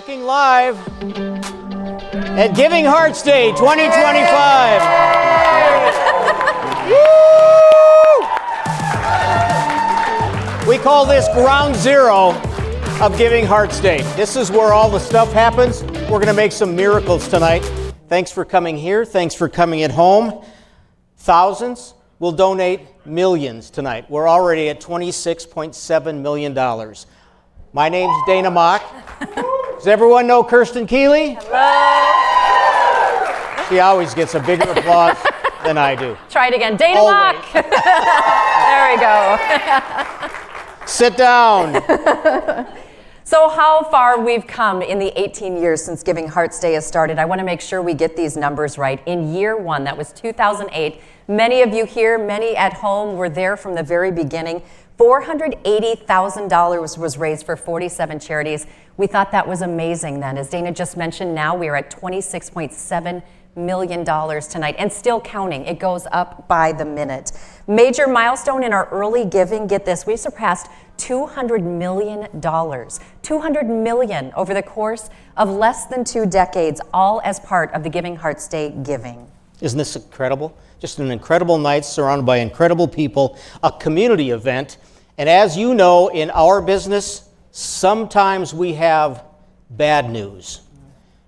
Talking live at Giving Hearts Day 2025. Woo! We call this Ground Zero of Giving Hearts Day. This is where all the stuff happens. We're going to make some miracles tonight. Thanks for coming here. Thanks for coming at home. Thousands. We'll donate millions tonight. We're already at $26.7 million. My name's Dana Mogck. Does everyone know Kerstin Kealy? Hello. She always gets a bigger applause than I do. Try it again. Dana Mogck. There we go. Sit down. So how far we've come in the 18 years since Giving Hearts Day has started. I want to make sure we get these numbers right. In year one, that was 2008, many of you here, many at home were there from the very beginning. $480,000 was raised for 47 charities. We thought that was amazing then. As Dana just mentioned, now we are at $26.7 million tonight and still counting. It goes up by the minute. Major milestone in our early giving, get this, we surpassed $200 million. $200 million over the course of less than 2 decades, all as part of the Giving Hearts Day giving. Isn't this incredible? Just an incredible night surrounded by incredible people, a community event. And as you know, in our business, sometimes we have bad news.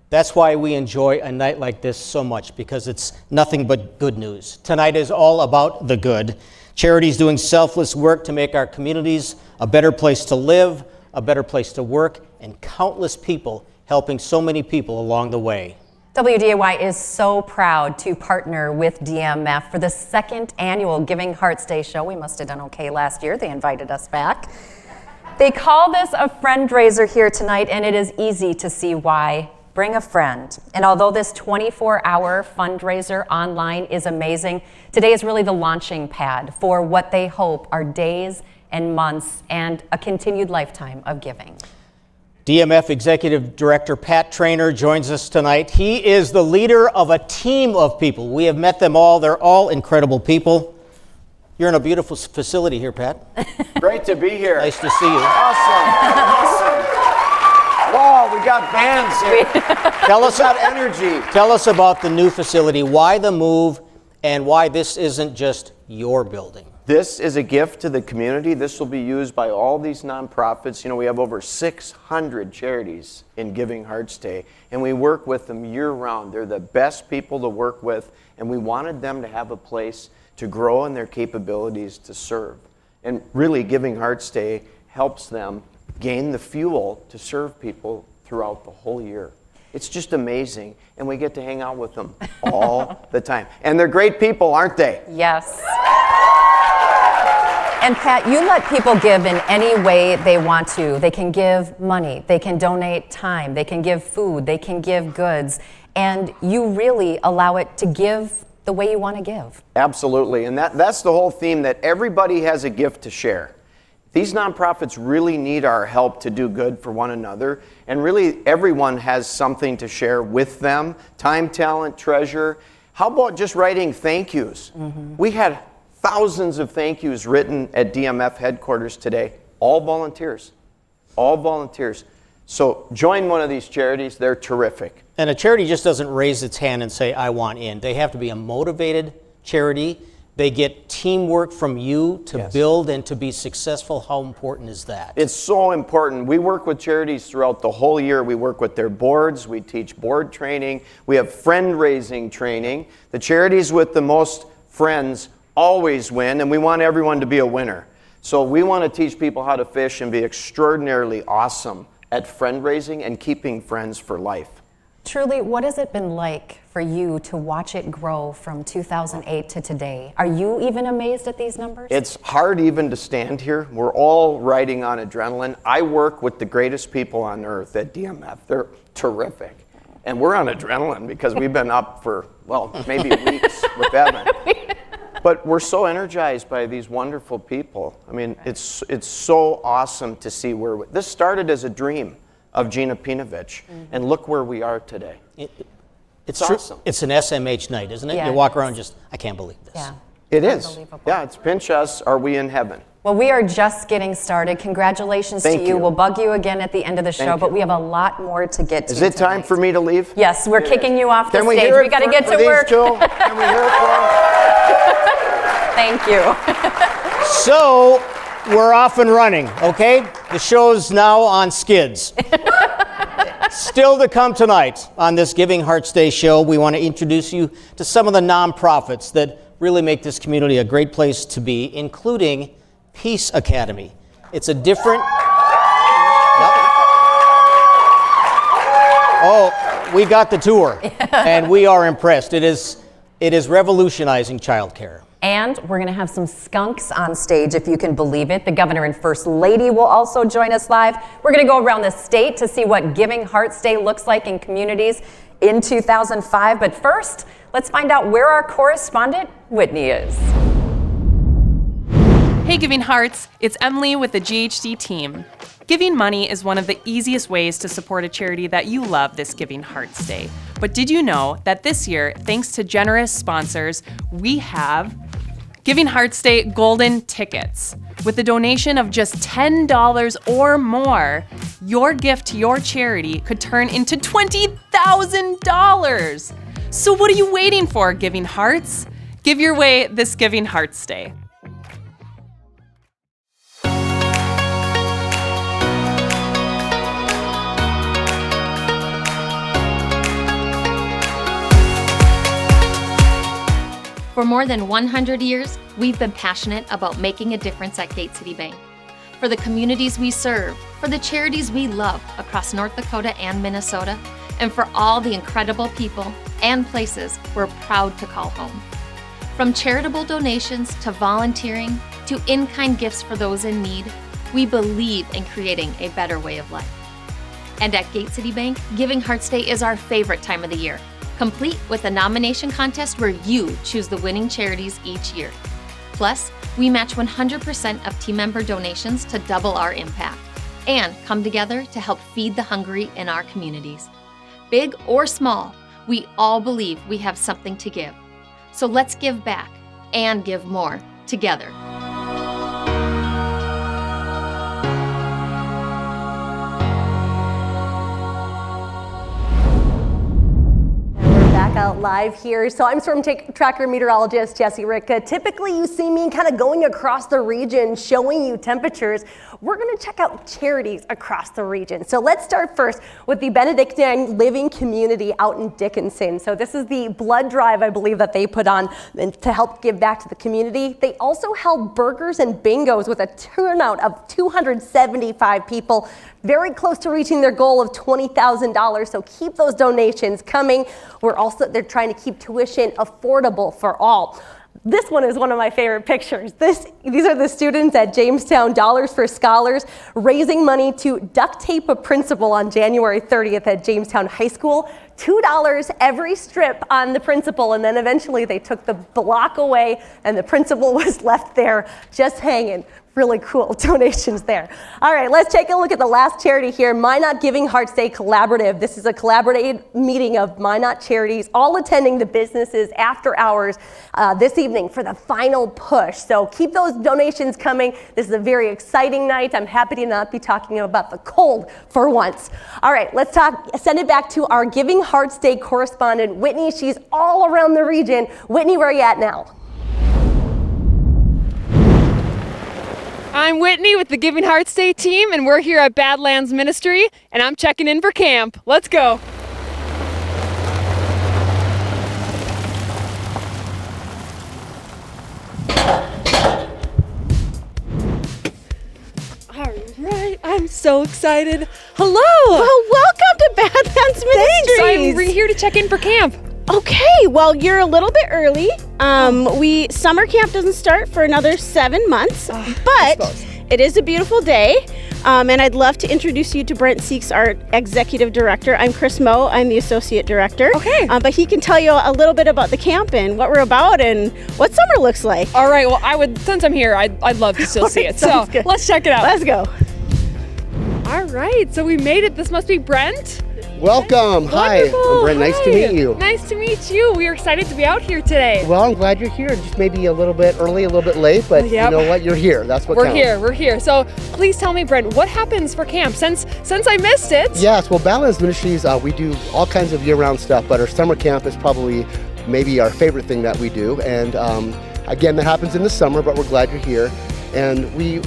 That's why we enjoy a night like this so much, because it's nothing but good news. Tonight is all about the good. Charities doing selfless work to make our communities a better place to live, a better place to work, and countless people helping so many people along the way. WDAY is so proud to partner with DMF for the 2nd annual Giving Hearts Day show. We must have done okay last year. They invited us back. They call this a friendraiser here tonight, and it is easy to see why. Bring a friend. And although this 24-hour fundraiser online is amazing, today is really the launching pad for what they hope are days and months and a continued lifetime of giving. DMF Executive Director Pat Traynor joins us tonight. He is the leader of a team of people. We have met them all. They're all incredible people. You're in a beautiful facility here, Pat. Great to be here. Nice to see you. Awesome. Wow, we got bands here. Tell us about energy. Tell us about the new facility, why the move, and why this isn't just your building. This is a gift to the community. This will be used by all these nonprofits. You know, we have over 600 charities in Giving Hearts Day, and we work with them year-round. They're the best people to work with, and we wanted them to have a place to grow in their capabilities to serve. And really, Giving Hearts Day helps them gain the fuel to serve people throughout the whole year. It's just amazing, and we get to hang out with them all the time. And they're great people, aren't they? Yes. And Pat, you let people give in any way they want to. They can give money, they can donate time, they can give food, they can give goods, and you really allow it to give the way you want to give. Absolutely, and that's the whole theme, that everybody has a gift to share. These nonprofits really need our help to do good for one another, and really everyone has something to share with them, time, talent, treasure. How about just writing thank yous? Mm-hmm. We had thousands of thank yous written at DMF headquarters today, all volunteers, all volunteers. So join one of these charities, they're terrific. And a charity just doesn't raise its hand and say, I want in. They have to be a motivated charity. They get teamwork from you to build and to be successful. How important is that? It's so important. We work with charities throughout the whole year. We work with their boards. We teach board training. We have friend-raising training. The charities with the most friends always win, and we want everyone to be a winner. So we want to teach people how to fish and be extraordinarily awesome at friend-raising and keeping friends for life. Truly, what has it been like for you to watch it grow from 2008 to today? Are you even amazed at these numbers? It's hard even to stand here. We're all riding on adrenaline. I work with the greatest people on earth at DMF. They're terrific. And we're on adrenaline because we've been up for, well, maybe weeks with Evan. But we're so energized by these wonderful people. I mean, it's so awesome to see where this started as a dream of Gina Pinovich, and look where we are today. It's awesome. It's an SMH night, isn't it? Yeah. You walk around just, I can't believe this. Yeah. It is. Unbelievable. Yeah, it's pinch us, are we in heaven? Well, we are just getting started. Congratulations Thank to you. you. We'll bug you again at the end of the show, Thank but you. we have a lot more to get to. Is it time tonight. for me to leave? Yes, we're kicking you off the Can we stage. hear We it got to for- get for to these work. two? Can we hear it for them? Thank you. So, we're off and running, okay? The show's now on skids. Still to come tonight on this Giving Hearts Day show, we want to introduce you to some of the nonprofits that really make this community a great place to be, including Peace Academy. It's a different... Oh, we got the tour, and we are impressed. It is revolutionizing childcare. And we're going to have some skunks on stage, if you can believe it. The governor and first lady will also join us live. We're going to go around the state to see what Giving Hearts Day looks like in communities in 2005. But first, let's find out where our correspondent, Whitney, is. Hey Giving Hearts, it's Emily with the GHD team. Giving money is one of the easiest ways to support a charity that you love this Giving Hearts Day. But did you know that this year, thanks to generous sponsors, we have Giving Hearts Day golden tickets. With a donation of just $10 or more, your gift to your charity could turn into $20,000. So what are you waiting for, Giving Hearts? Give your way this Giving Hearts Day. For more than 100 years, we've been passionate about making a difference at Gate City Bank. For the communities we serve, for the charities we love across North Dakota and Minnesota, and for all the incredible people and places we're proud to call home. From charitable donations to volunteering to in-kind gifts for those in need, we believe in creating a better way of life. And at Gate City Bank, Giving Hearts Day is our favorite time of the year, complete with a nomination contest where you choose the winning charities each year. Plus, we match 100% of team member donations to double our impact and come together to help feed the hungry in our communities. Big or small, we all believe we have something to give. So let's give back and give more together. Back out live here. So I'm Storm Tracker Meteorologist Jesse Ricka. Typically you see me kind of going across the region showing you temperatures. We're going to check out charities across the region. So let's start first with the Benedictine Living Community out in Dickinson. So this is the blood drive, I believe, that they put on to help give back to the community. They also held burgers and bingos with a turnout of 275 people, very close to reaching their goal of $20,000. So keep those donations coming. They're trying to keep tuition affordable for all. This one is one of my favorite pictures. These are the students at Jamestown Dollars for Scholars raising money to duct tape a principal on January 30th at Jamestown High School. $2 every strip on the principal, and then eventually they took the block away and the principal was left there just hanging. Really cool donations there. All right, let's take a look at the last charity here, Minot Giving Hearts Day Collaborative. This is a collaborative meeting of Minot charities, all attending the businesses after hours this evening for the final push. So keep those donations coming. This is a very exciting night. I'm happy to not be talking about the cold for once. All right, let's send it back to our Giving Hearts Day correspondent, Whitney. She's all around the region. Whitney, where are you at now? I'm Whitney with the Giving Hearts Day team, and we're here at Badlands Ministry, and I'm checking in for camp. Let's go. All right, I'm so excited. Hello. Well, welcome to Badlands Ministries. Thanks. I'm here to check in for camp. Okay, well, you're a little bit early. Summer camp doesn't start for another 7 months, but it is a beautiful day, and I'd love to introduce you to Brent Seeks, our executive director. I'm Chris Moe. I'm the associate director. Okay. But he can tell you a little bit about the camp and what we're about and what summer looks like. All right, well, since I'm here, I'd love to still see it. So let's check it out. Let's go. All right, so we made it. This must be Brent. Welcome. Hi, I'm Brent. Nice to meet you. Nice to meet you. We are excited to be out here today. Well, I'm glad you're here. Just maybe a little bit early, a little bit late, but you know what? You're here. That's what counts. We're here. So please tell me, Brent, what happens for camp since I missed it? Yes, well, Badlands Ministries, we do all kinds of year-round stuff, but our summer camp is probably maybe our favorite thing that we do. And again, that happens in the summer, but we're glad you're here. And we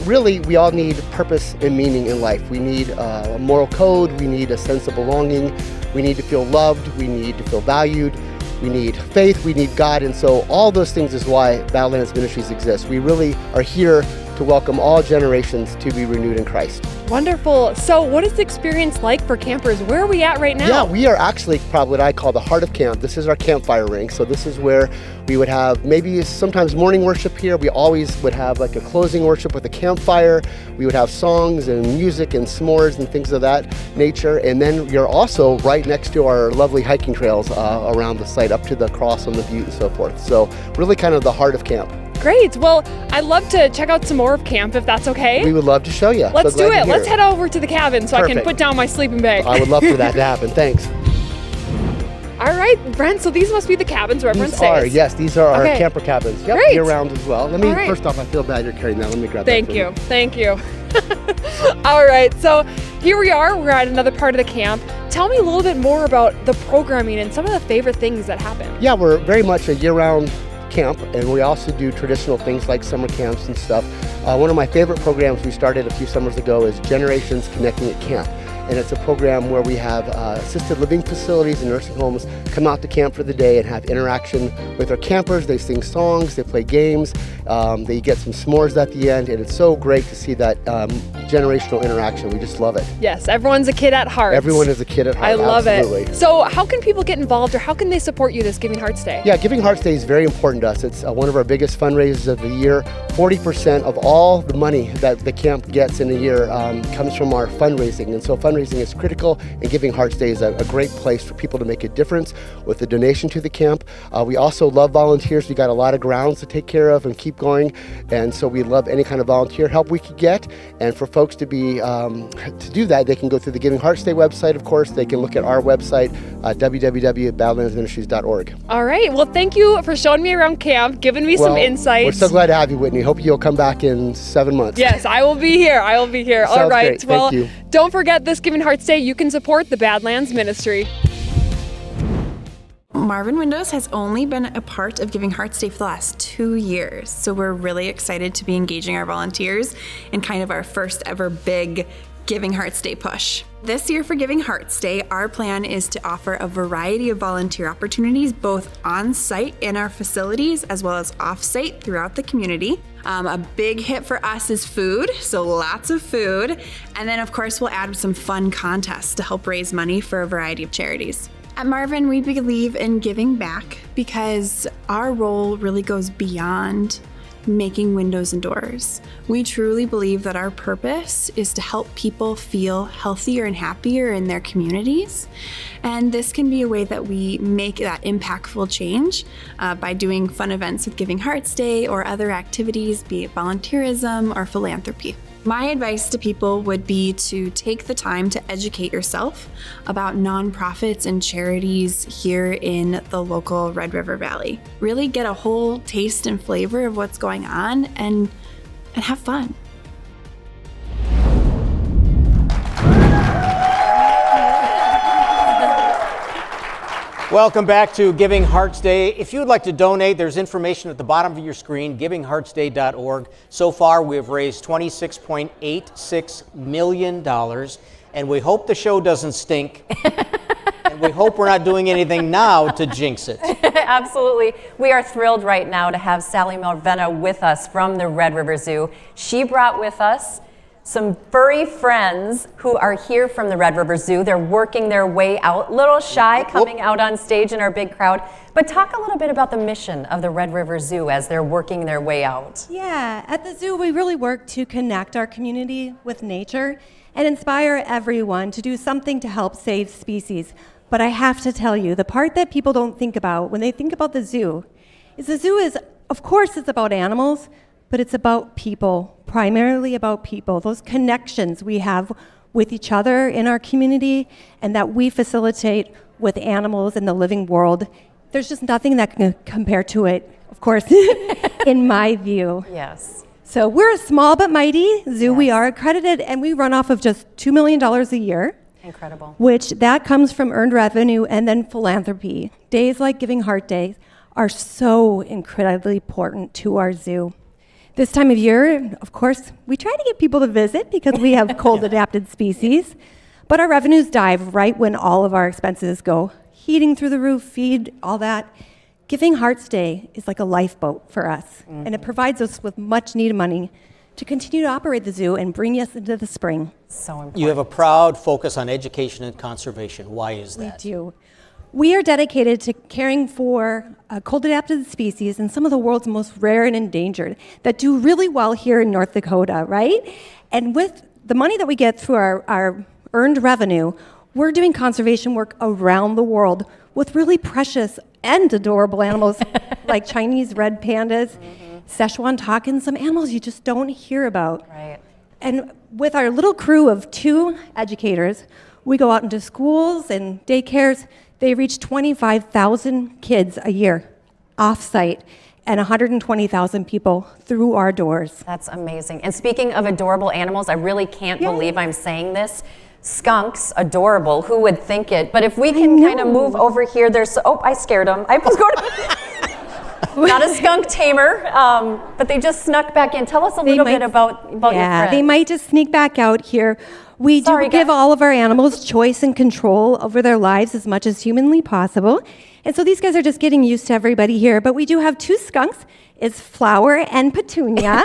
all need purpose and meaning in life. We need a moral code, we need a sense of belonging, we need to feel loved, we need to feel valued, we need faith, we need God, and so all those things is why Badlands Ministries exists. We really are here to welcome all generations to be renewed in Christ. Wonderful. So what is the experience like for campers? Where are we at right now? Yeah, we are actually probably what I call the heart of camp. This is our campfire ring. So this is where we would have maybe sometimes morning worship here. We always would have like a closing worship with a campfire. We would have songs and music and s'mores and things of that nature. And then you're also right next to our lovely hiking trails around the site, up to the cross on the butte and so forth. So really kind of the heart of camp. Great. Well, I'd love to check out some more of camp if that's okay. We would love to show you. Let's do it. Let's head over to the cabin so I can put down my sleeping bag. I would love for that to happen. Thanks. All right, Brent, so these must be the cabins where everyone stays. Yes, these are our camper cabins. Yep, Great. Year-round as well. Let me, first off, I feel bad you're carrying that. Let me grab that. Thank you. All right, so here we are. We're at another part of the camp. Tell me a little bit more about the programming and some of the favorite things that happen. Yeah, we're very much a year-round camp, and we also do traditional things like summer camps and stuff. One of my favorite programs we started a few summers ago is Generations Connecting at Camp. And it's a program where we have assisted living facilities and nursing homes come out to camp for the day and have interaction with our campers. They sing songs, they play games, they get some s'mores at the end, and it's so great to see that generational interaction. We just love it. Yes, everyone's a kid at heart. Everyone is a kid at heart. I love absolutely. it. So how can people get involved, or how can they support you this Giving Hearts Day? Yeah, Giving Hearts Day is very important to us. It's one of our biggest fundraisers of the year. 40% of all the money that the camp gets in a year comes from our fundraising, and so fundraising is critical, and Giving Hearts Day is a great place for people to make a difference with a donation to the camp. We also love volunteers. We got a lot of grounds to take care of and keep going, and so we love any kind of volunteer help we could get. And for folks to be to do that, they can go through the Giving Hearts Day website. Of course, they can look at our website, www.badlandsministries.org. All right. Well, thank you for showing me around camp, giving me some insights. We're so glad to have you, Whitney. Hope you'll come back in 7 months. Yes, I will be here. All right. Great. Well, thank you. Don't forget this Giving Hearts Day, you can support the Badlands Ministry. Marvin Windows has only been a part of Giving Hearts Day for the last 2 years, so we're really excited to be engaging our volunteers in kind of our first ever big Giving Hearts Day push. This year for Giving Hearts Day, our plan is to offer a variety of volunteer opportunities, both on-site in our facilities as well as off-site throughout the community. A big hit for us is food, so lots of food. And then of course we'll add some fun contests to help raise money for a variety of charities. At Marvin, we believe in giving back because our role really goes beyond making windows and doors. We truly believe that our purpose is to help people feel healthier and happier in their communities. And this can be a way that we make that impactful change by doing fun events with Giving Hearts Day or other activities, be it volunteerism or philanthropy. My advice to people would be to take the time to educate yourself about nonprofits and charities here in the local Red River Valley. Really get a whole taste and flavor of what's going on and have fun. Welcome back to Giving Hearts Day. If you would like to donate, there's information at the bottom of your screen, givingheartsday.org. So far, we have raised $26.86 million, and we hope the show doesn't stink. And we hope we're not doing anything now to jinx it. Absolutely. We are thrilled right now to have Sally Malvena with us from the Red River Zoo. She brought with us some furry friends who are here from the Red River Zoo. They're working their way out, a little shy coming out on stage in our big crowd. But talk a little bit about the mission of the Red River Zoo as they're working their way out. Yeah, at the zoo we really work to connect our community with nature and inspire everyone to do something to help save species. But I have to tell you, the part that people don't think about when they think about the zoo is, of course, it's about animals, but it's about people, primarily about people, those connections we have with each other in our community and that we facilitate with animals in the living world, there's just nothing that can compare to it, of course, in my view. Yes. So we're a small but mighty zoo. Yes. We are accredited, and we run off of just $2 million a year. Incredible. Which that comes from earned revenue and then philanthropy. Days like Giving Heart Day are so incredibly important to our zoo. This time of year, of course, we try to get people to visit because we have cold-adapted species, but our revenues dive right when all of our expenses go. Heating through the roof, feed, all that. Giving Hearts Day is like a lifeboat for us, and it provides us with much-needed money to continue to operate the zoo and bring us into the spring. So important. You have a proud focus on education and conservation. Why is that? We do. We are dedicated to caring for cold-adapted species and some of the world's most rare and endangered that do really well here in North Dakota, right? And with the money that we get through our earned revenue, we're doing conservation work around the world with really precious and adorable animals like Chinese red pandas, Szechuan takin, some animals you just don't hear about. Right. And with our little crew of 2 educators, we go out into schools and daycares. They reach 25,000 kids a year off-site and 120,000 people through our doors. That's amazing. And speaking of adorable animals, I really can't believe I'm saying this. Skunks, adorable. Who would think it? But if we can kind of move over here, there's, oh, I scared them. I was going to, not a skunk tamer, but they just snuck back in. Tell us a little bit about your friend. They might just sneak back out here. We do give all of our animals choice and control over their lives as much as humanly possible. And so these guys are just getting used to everybody here. But we do have 2 skunks. It's Flower and Petunia.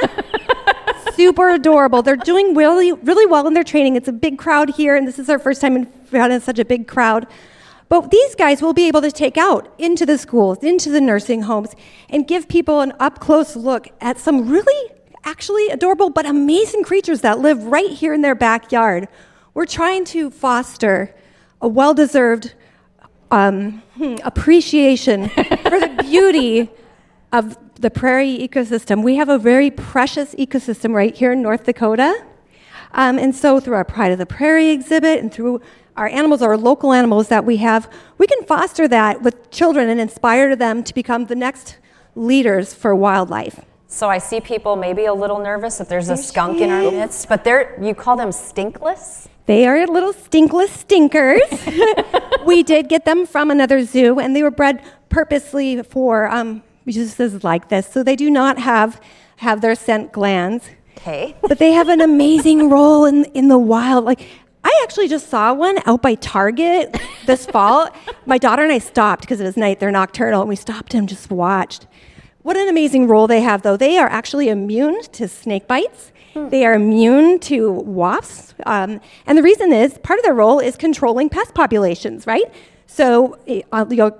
Super adorable. They're doing really, really well in their training. It's a big crowd here, and this is our first time in front of such a big crowd. But these guys will be able to take out into the schools, into the nursing homes, and give people an up-close look at some really actually adorable but amazing creatures that live right here in their backyard. We're trying to foster a well-deserved appreciation for the beauty of the prairie ecosystem. We have a very precious ecosystem right here in North Dakota. And so through our Pride of the Prairie exhibit and through our animals, our local animals that we have, we can foster that with children and inspire them to become the next leaders for wildlife. So I see people maybe a little nervous that there's a skunk in our midst, but you call them stinkless? They are little stinkless stinkers. We did get them from another zoo, and they were bred purposely for uses like this. So they do not have their scent glands. Okay. But they have an amazing role in the wild. Like, I actually just saw one out by Target this fall. My daughter and I stopped because it was night. They're nocturnal, and we stopped and just watched. What an amazing role they have, though. They are actually immune to snake bites. They are immune to wasps. And the reason is, part of their role is controlling pest populations, right? So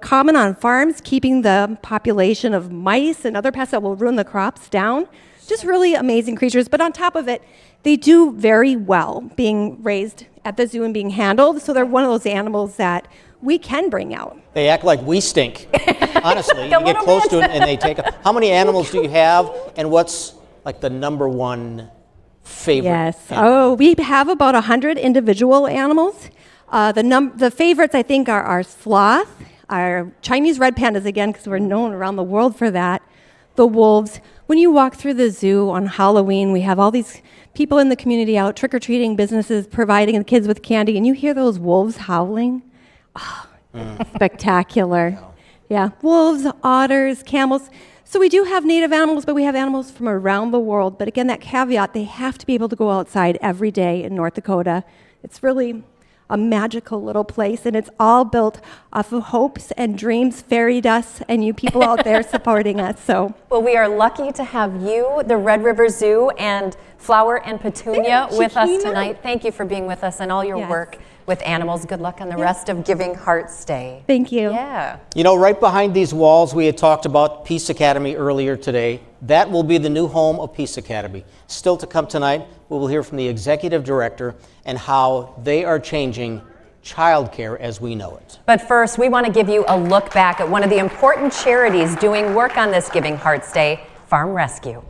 common on farms, keeping the population of mice and other pests that will ruin the crops down. Just really amazing creatures. But on top of it, they do very well being raised at the zoo and being handled. So they're one of those animals that we can bring out. They act like we stink. Honestly, you get close to it and they take up. How many animals do you have, and what's like the number one favorite? Yes. Oh, we have about 100 individual animals. The favorites, I think, are our sloth, our Chinese red pandas, again, because we're known around the world for that, the wolves. When you walk through the zoo on Halloween, we have all these people in the community out trick-or-treating, businesses providing the kids with candy, and you hear those wolves howling. Oh, spectacular. Yeah, wolves, otters, camels. So we do have native animals, but we have animals from around the world. But again, that caveat, they have to be able to go outside every day in North Dakota. It's really a magical little place, and it's all built off of hopes and dreams, fairy dust, and you people out there supporting us. So, well, we are lucky to have you, the Red River Zoo, and Flower and Petunia with us tonight. Thank you for being with us and all your work with animals. Good luck on the rest of Giving Hearts Day. Thank you. Yeah. You know, right behind these walls, we had talked about Peace Academy earlier today. That will be the new home of Peace Academy. Still to come tonight, we will hear from the executive director and how they are changing childcare as we know it. But first, we want to give you a look back at one of the important charities doing work on this Giving Hearts Day, Farm Rescue.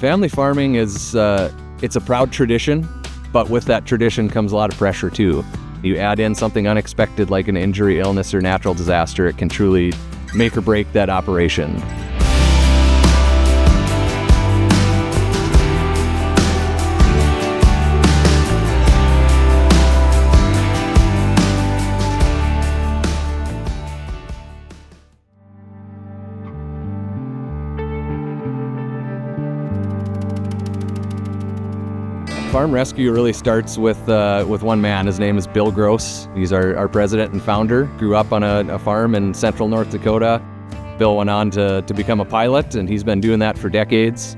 Family farming is, it's a proud tradition, but with that tradition comes a lot of pressure too. You add in something unexpected like an injury, illness, or natural disaster, it can truly make or break that operation. Farm rescue really starts with one man. His name is Bill Gross. He's our president and founder. Grew up on a farm in central North Dakota. Bill went on to become a pilot, and he's been doing that for decades.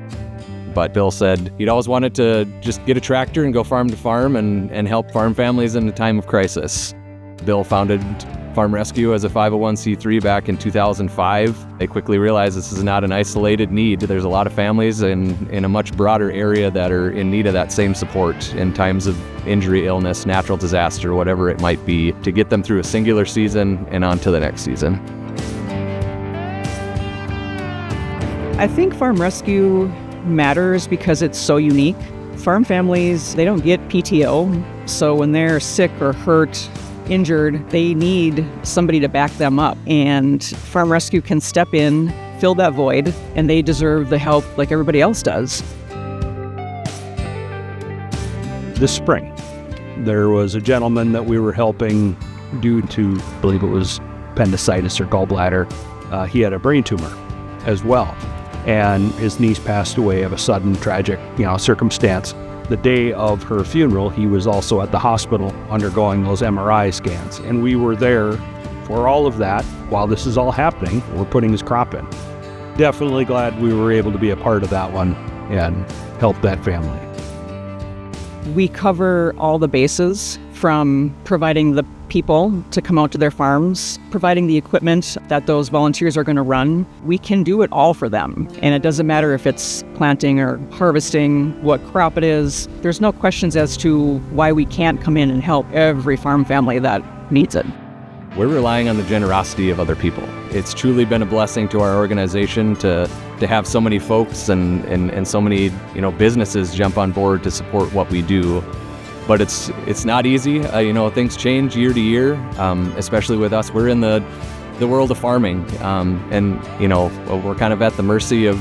But Bill said he'd always wanted to just get a tractor and go farm to farm and help farm families in a time of crisis. Bill founded Farm Rescue as a 501c3 back in 2005. They quickly realized this is not an isolated need. There's a lot of families in a much broader area that are in need of that same support in times of injury, illness, natural disaster, whatever it might be, to get them through a singular season and on to the next season. I think Farm Rescue matters because it's so unique. Farm families, they don't get PTO, so when they're sick or hurt, injured, they need somebody to back them up, and Farm Rescue can step in, fill that void, and they deserve the help like everybody else does. This spring, there was a gentleman that we were helping due to, I believe it was appendicitis or gallbladder. He had a brain tumor as well, and his niece passed away of a sudden tragic, circumstance. The day of her funeral, he was also at the hospital undergoing those MRI scans. And we were there for all of that while this is all happening. We're putting his crop in. Definitely glad we were able to be a part of that one and help that family. We cover all the bases, from providing the people to come out to their farms, providing the equipment that those volunteers are going to run. We can do it all for them. And it doesn't matter if it's planting or harvesting, what crop it is. There's no questions as to why we can't come in and help every farm family that needs it. We're relying on the generosity of other people. It's truly been a blessing to our organization to have so many folks and so many businesses jump on board to support what we do. But it's not easy. Things change year to year, especially with us. We're in the world of farming, and we're kind of at the mercy of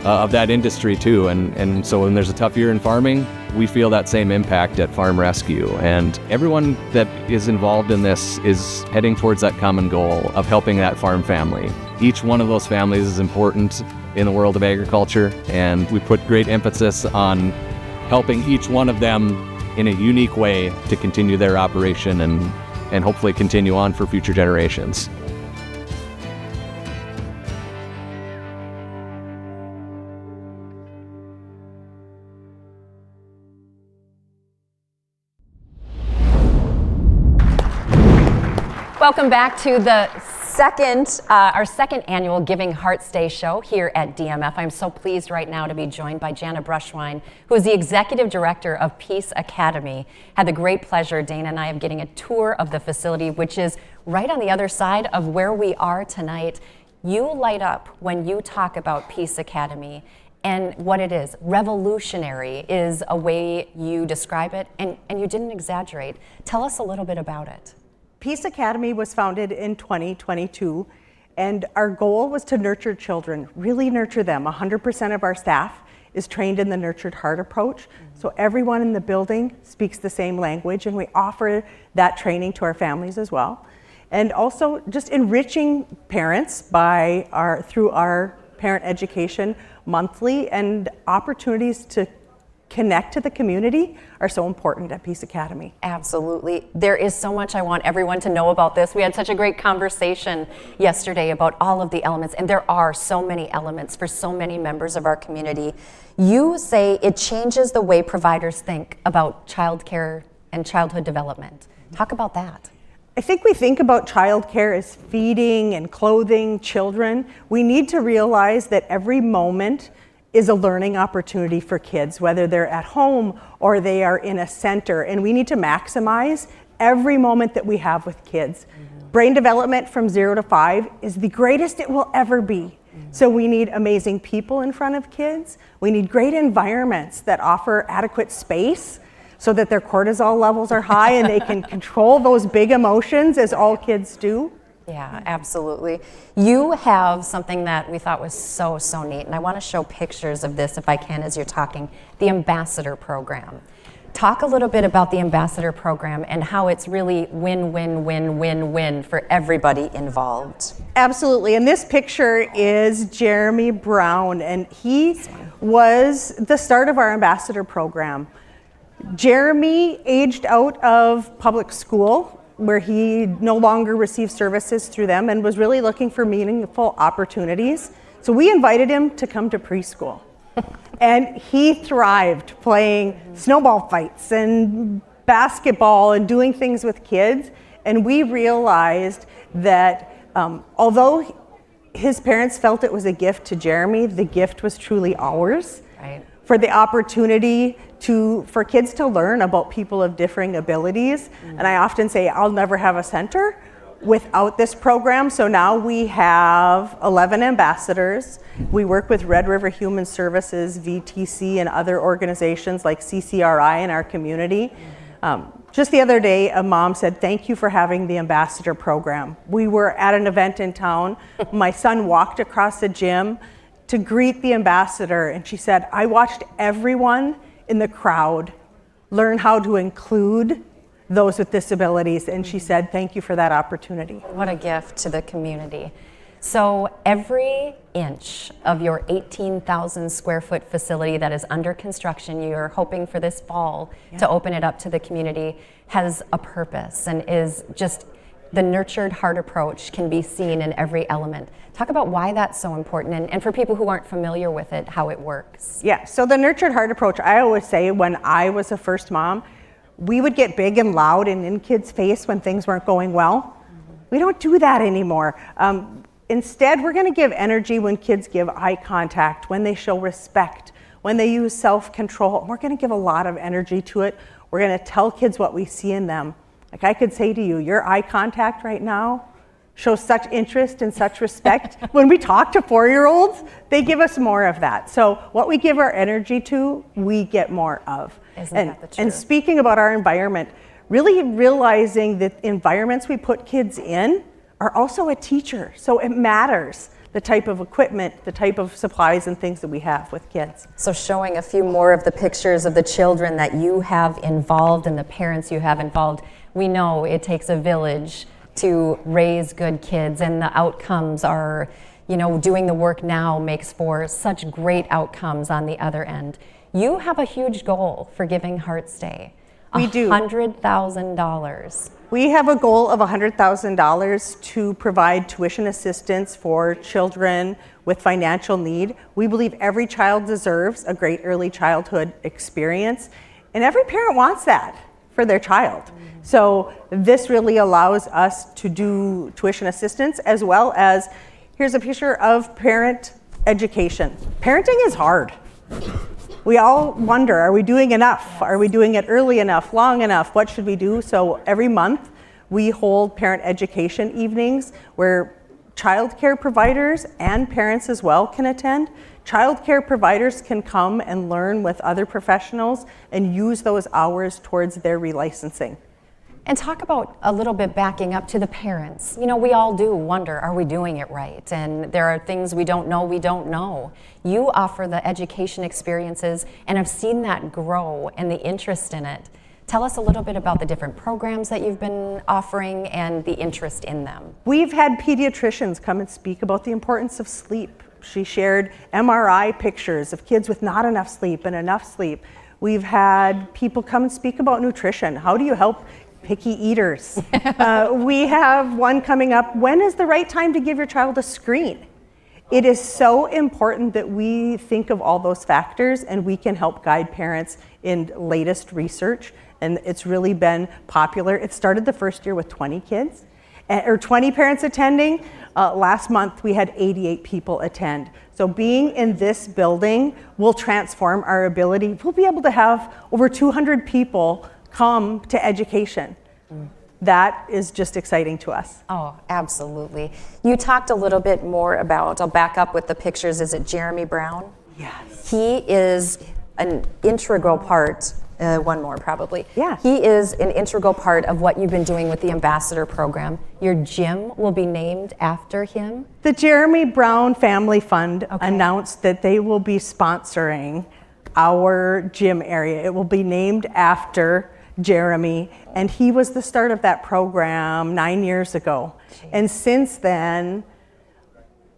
that industry too. And so when there's a tough year in farming, we feel that same impact at Farm Rescue. And everyone that is involved in this is heading towards that common goal of helping that farm family. Each one of those families is important in the world of agriculture, and we put great emphasis on helping each one of them in a unique way to continue their operation and hopefully continue on for future generations. Welcome back to our second annual Giving Hearts Day show here at DMF. I'm so pleased right now to be joined by Jana Brushwine, who is the Executive Director of Peace Academy. Had the great pleasure, Dana and I, of getting a tour of the facility, which is right on the other side of where we are tonight. You light up when you talk about Peace Academy and what it is. Revolutionary is a way you describe it, and you didn't exaggerate. Tell us a little bit about it. Peace Academy was founded in 2022, and our goal was to nurture children, really nurture them. 100% of our staff is trained in the Nurtured Heart approach, so everyone in the building speaks the same language, and we offer that training to our families as well. And also just enriching parents through our parent education monthly, and opportunities to connect to the community are so important at Peace Academy. Absolutely. There is so much I want everyone to know about this. We had such a great conversation yesterday about all of the elements, and there are so many elements for so many members of our community. You say it changes the way providers think about childcare and childhood development. Talk about that. I think we think about childcare as feeding and clothing children. We need to realize that every moment is a learning opportunity for kids, whether they're at home or they are in a center, and we need to maximize every moment that we have with kids. Brain development from 0 to 5 is the greatest it will ever be. So we need amazing people in front of kids. We need great environments that offer adequate space so that their cortisol levels are high and they can control those big emotions as all kids do. Yeah, absolutely. You have something that we thought was so neat, and I want to show pictures of this if I can as you're talking, the Ambassador Program. Talk a little bit about the Ambassador Program and how it's really win-win-win-win-win for everybody involved. Absolutely, and this picture is Jeremy Brown, and he was the start of our Ambassador Program. Jeremy aged out of public school, where he no longer received services through them and was really looking for meaningful opportunities. So we invited him to come to preschool. And he thrived playing snowball fights and basketball and doing things with kids. And we realized that although his parents felt it was a gift to Jeremy, the gift was truly ours. Right. For the opportunity for kids to learn about people of differing abilities. And I often say, I'll never have a center without this program. So now we have 11 ambassadors. We work with Red River Human Services, VTC, and other organizations like CCRI in our community. Just the other day, a mom said, thank you for having the ambassador program. We were at an event in town. My son walked across the gym to greet the ambassador, and she said, I watched everyone in the crowd learn how to include those with disabilities, and she said, thank you for that opportunity. What a gift to the community. So every inch of your 18,000 square foot facility that is under construction, you're hoping for this fall to open it up to the community, has a purpose and is just the nurtured heart approach can be seen in every element. Talk about why that's so important and for people who aren't familiar with it, how it works. Yeah, so the nurtured heart approach, I always say when I was a first mom, we would get big and loud and in kids' face when things weren't going well. We don't do that anymore. Instead, we're going to give energy when kids give eye contact, when they show respect, when they use self-control. We're going to give a lot of energy to it. We're going to tell kids what we see in them. Like I could say to you, your eye contact right now shows such interest and such respect. When we talk to 4-year-olds, they give us more of that. So what we give our energy to, we get more of. Isn't that the truth? And speaking about our environment, really realizing that environments we put kids in are also a teacher. So it matters the type of equipment, the type of supplies and things that we have with kids. So showing a few more of the pictures of the children that you have involved and the parents you have involved. We know it takes a village to raise good kids, and the outcomes are, doing the work now makes for such great outcomes on the other end. You have a huge goal for Giving Hearts Day. We do. $100,000. We have a goal of $100,000 to provide tuition assistance for children with financial need. We believe every child deserves a great early childhood experience, and every parent wants that for their child. So this really allows us to do tuition assistance as well as, here's a picture of parent education. Parenting is hard. We all wonder, are we doing enough? Are we doing it early enough, long enough? What should we do? So every month we hold parent education evenings where childcare providers and parents as well can attend. Childcare providers can come and learn with other professionals and use those hours towards their relicensing. And talk about a little bit backing up to the parents. We all do wonder, are we doing it right? And there are things we don't know. You offer the education experiences, and I've seen that grow and the interest in it. Tell us a little bit about the different programs that you've been offering and the interest in them. We've had pediatricians come and speak about the importance of sleep. She shared MRI pictures of kids with not enough sleep and enough sleep. We've had people come and speak about nutrition. How do you help picky eaters? We have one coming up. When is the right time to give your child a screen? It is so important that we think of all those factors and we can help guide parents in latest research. And it's really been popular. It started the first year with 20 kids, or 20 parents attending. Last month we had 88 people attend. So being in this building will transform our ability. We'll be able to have over 200 people come to education. that is just exciting to us. Oh, absolutely. You talked a little bit more about, I'll back up with the pictures, is it Jeremy Brown? Yes. He is an integral part, one more probably. Yeah. He is an integral part of what you've been doing with the Ambassador Program. Your gym will be named after him. The Jeremy Brown Family Fund announced that they will be sponsoring our gym area. It will be named after Jeremy, and he was the start of that program 9 years ago. And since then,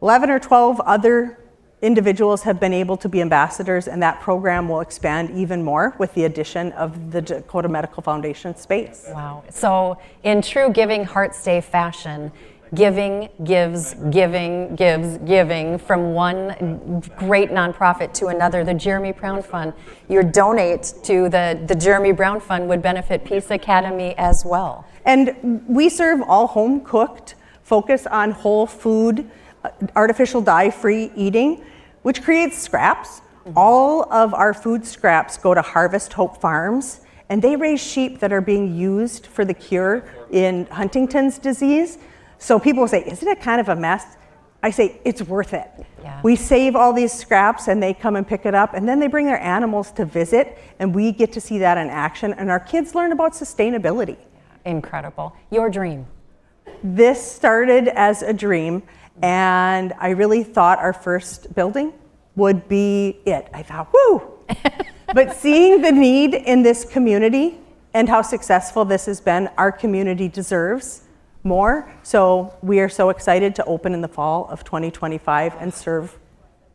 11 or 12 other individuals have been able to be ambassadors, and that program will expand even more with the addition of the Dakota Medical Foundation space. Wow. So in true Giving Hearts Day fashion, giving gives, giving gives, giving from one great nonprofit to another, the Jeremy Brown Fund. Your donate to the Jeremy Brown Fund would benefit Peace Academy as well. And we serve all home cooked, focus on whole food, artificial dye-free eating, which creates scraps. All of our food scraps go to Harvest Hope Farms, and they raise sheep that are being used for the cure in Huntington's disease. So people say, isn't it kind of a mess? I say, it's worth it. Yeah. We save all these scraps and they come and pick it up, and then they bring their animals to visit, and we get to see that in action, and our kids learn about sustainability. Incredible. Your dream? This started as a dream, and I really thought our first building would be it. I thought, woo! But seeing the need in this community and how successful this has been, our community deserves more. So we are so excited to open in the fall of 2025 and serve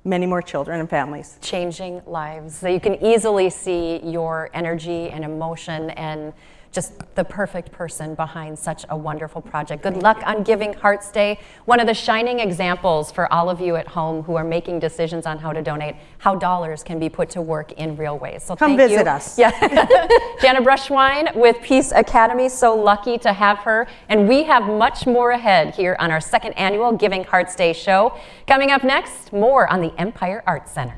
many more children and families. Changing lives. So you can easily see your energy and emotion and just the perfect person behind such a wonderful project. Good luck on Giving Hearts Day. One of the shining examples for all of you at home who are making decisions on how to donate, how dollars can be put to work in real ways. So come thank visit you. us. Yeah. Jana Brushwine with Peace Academy, so lucky to have her. And we have much more ahead here on our second annual Giving Hearts Day show. Coming up next, more on the Empire Arts Center.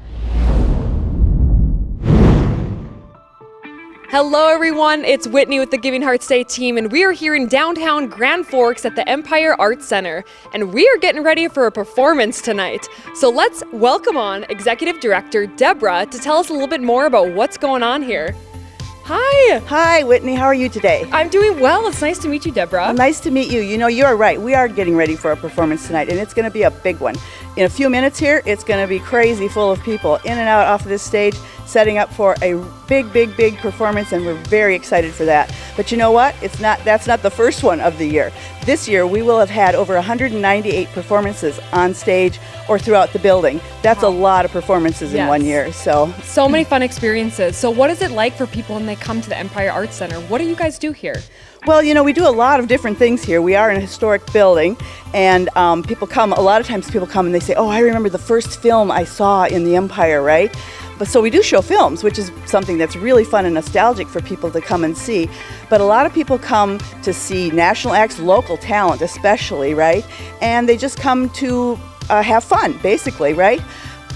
Hello everyone, it's Whitney with the Giving Hearts Day team, and we are here in downtown Grand Forks at the Empire Arts Center, and we are getting ready for a performance tonight. So let's welcome on Executive Director Deborah to tell us a little bit more about what's going on here. Hi! Hi, Whitney, how are you today? I'm doing well. It's nice to meet you, Deborah. Well, nice to meet you. You know, you're right. We are getting ready for a performance tonight, and it's going to be a big one. In a few minutes here, it's going to be crazy full of people in and out off of this stage, setting up for a big performance, and we're very excited for that. But you know what? That's not the first one of the year. This year, we will have had over 198 performances on stage or throughout the building. That's a lot of performances in 1 year. So many fun experiences. So what is it like for people when they come to the Empire Arts Center? What do you guys do here? Well, you know, we do a lot of different things here. We are in a historic building, and people come, a lot of times people come and they say, oh, I remember the first film I saw in the Empire, right? But so we do show films, which is something that's really fun and nostalgic for people to come and see. But a lot of people come to see national acts, local talent especially, right? And they just come to have fun, basically, right?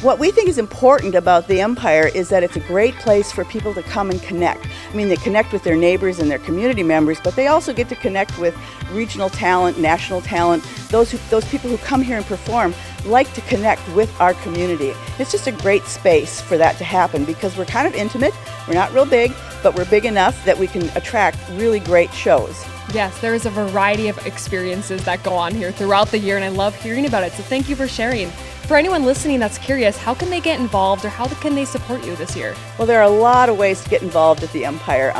What we think is important about the Empire is that it's a great place for people to come and connect. I mean, they connect with their neighbors and their community members, but they also get to connect with regional talent, national talent. Those people who come here and perform like to connect with our community. It's just a great space for that to happen because we're kind of intimate. We're not real big, but we're big enough that we can attract really great shows. Yes, there is a variety of experiences that go on here throughout the year, and I love hearing about it. So thank you for sharing. For anyone listening that's curious, how can they get involved or how can they support you this year? Well, there are a lot of ways to get involved at the Empire,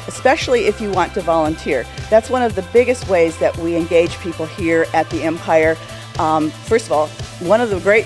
especially if you want to volunteer. That's one of the biggest ways that we engage people here at the Empire. First of all, one of the great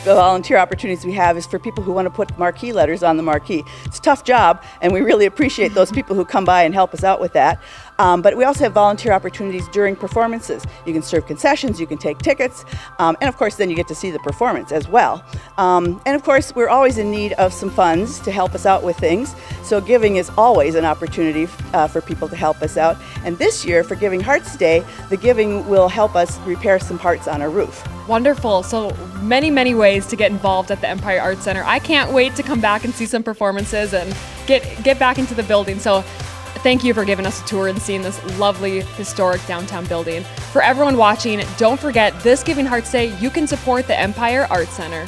volunteer opportunities we have is for people who want to put marquee letters on the marquee. It's a tough job, and we really appreciate those people who come by and help us out with that. But we also have volunteer opportunities during performances. You can serve concessions, you can take tickets, and of course then you get to see the performance as well. And of course we're always in need of some funds to help us out with things, so giving is always an opportunity for people to help us out. And this year for Giving Hearts Day, the giving will help us repair some parts on our roof. Wonderful. So many ways to get involved at the Empire Arts Center. I can't wait to come back and see some performances and get back into the building. So Thank you for giving us a tour and seeing this lovely historic downtown building. For everyone watching, don't forget this Giving Hearts Day, you can support the Empire Arts Center.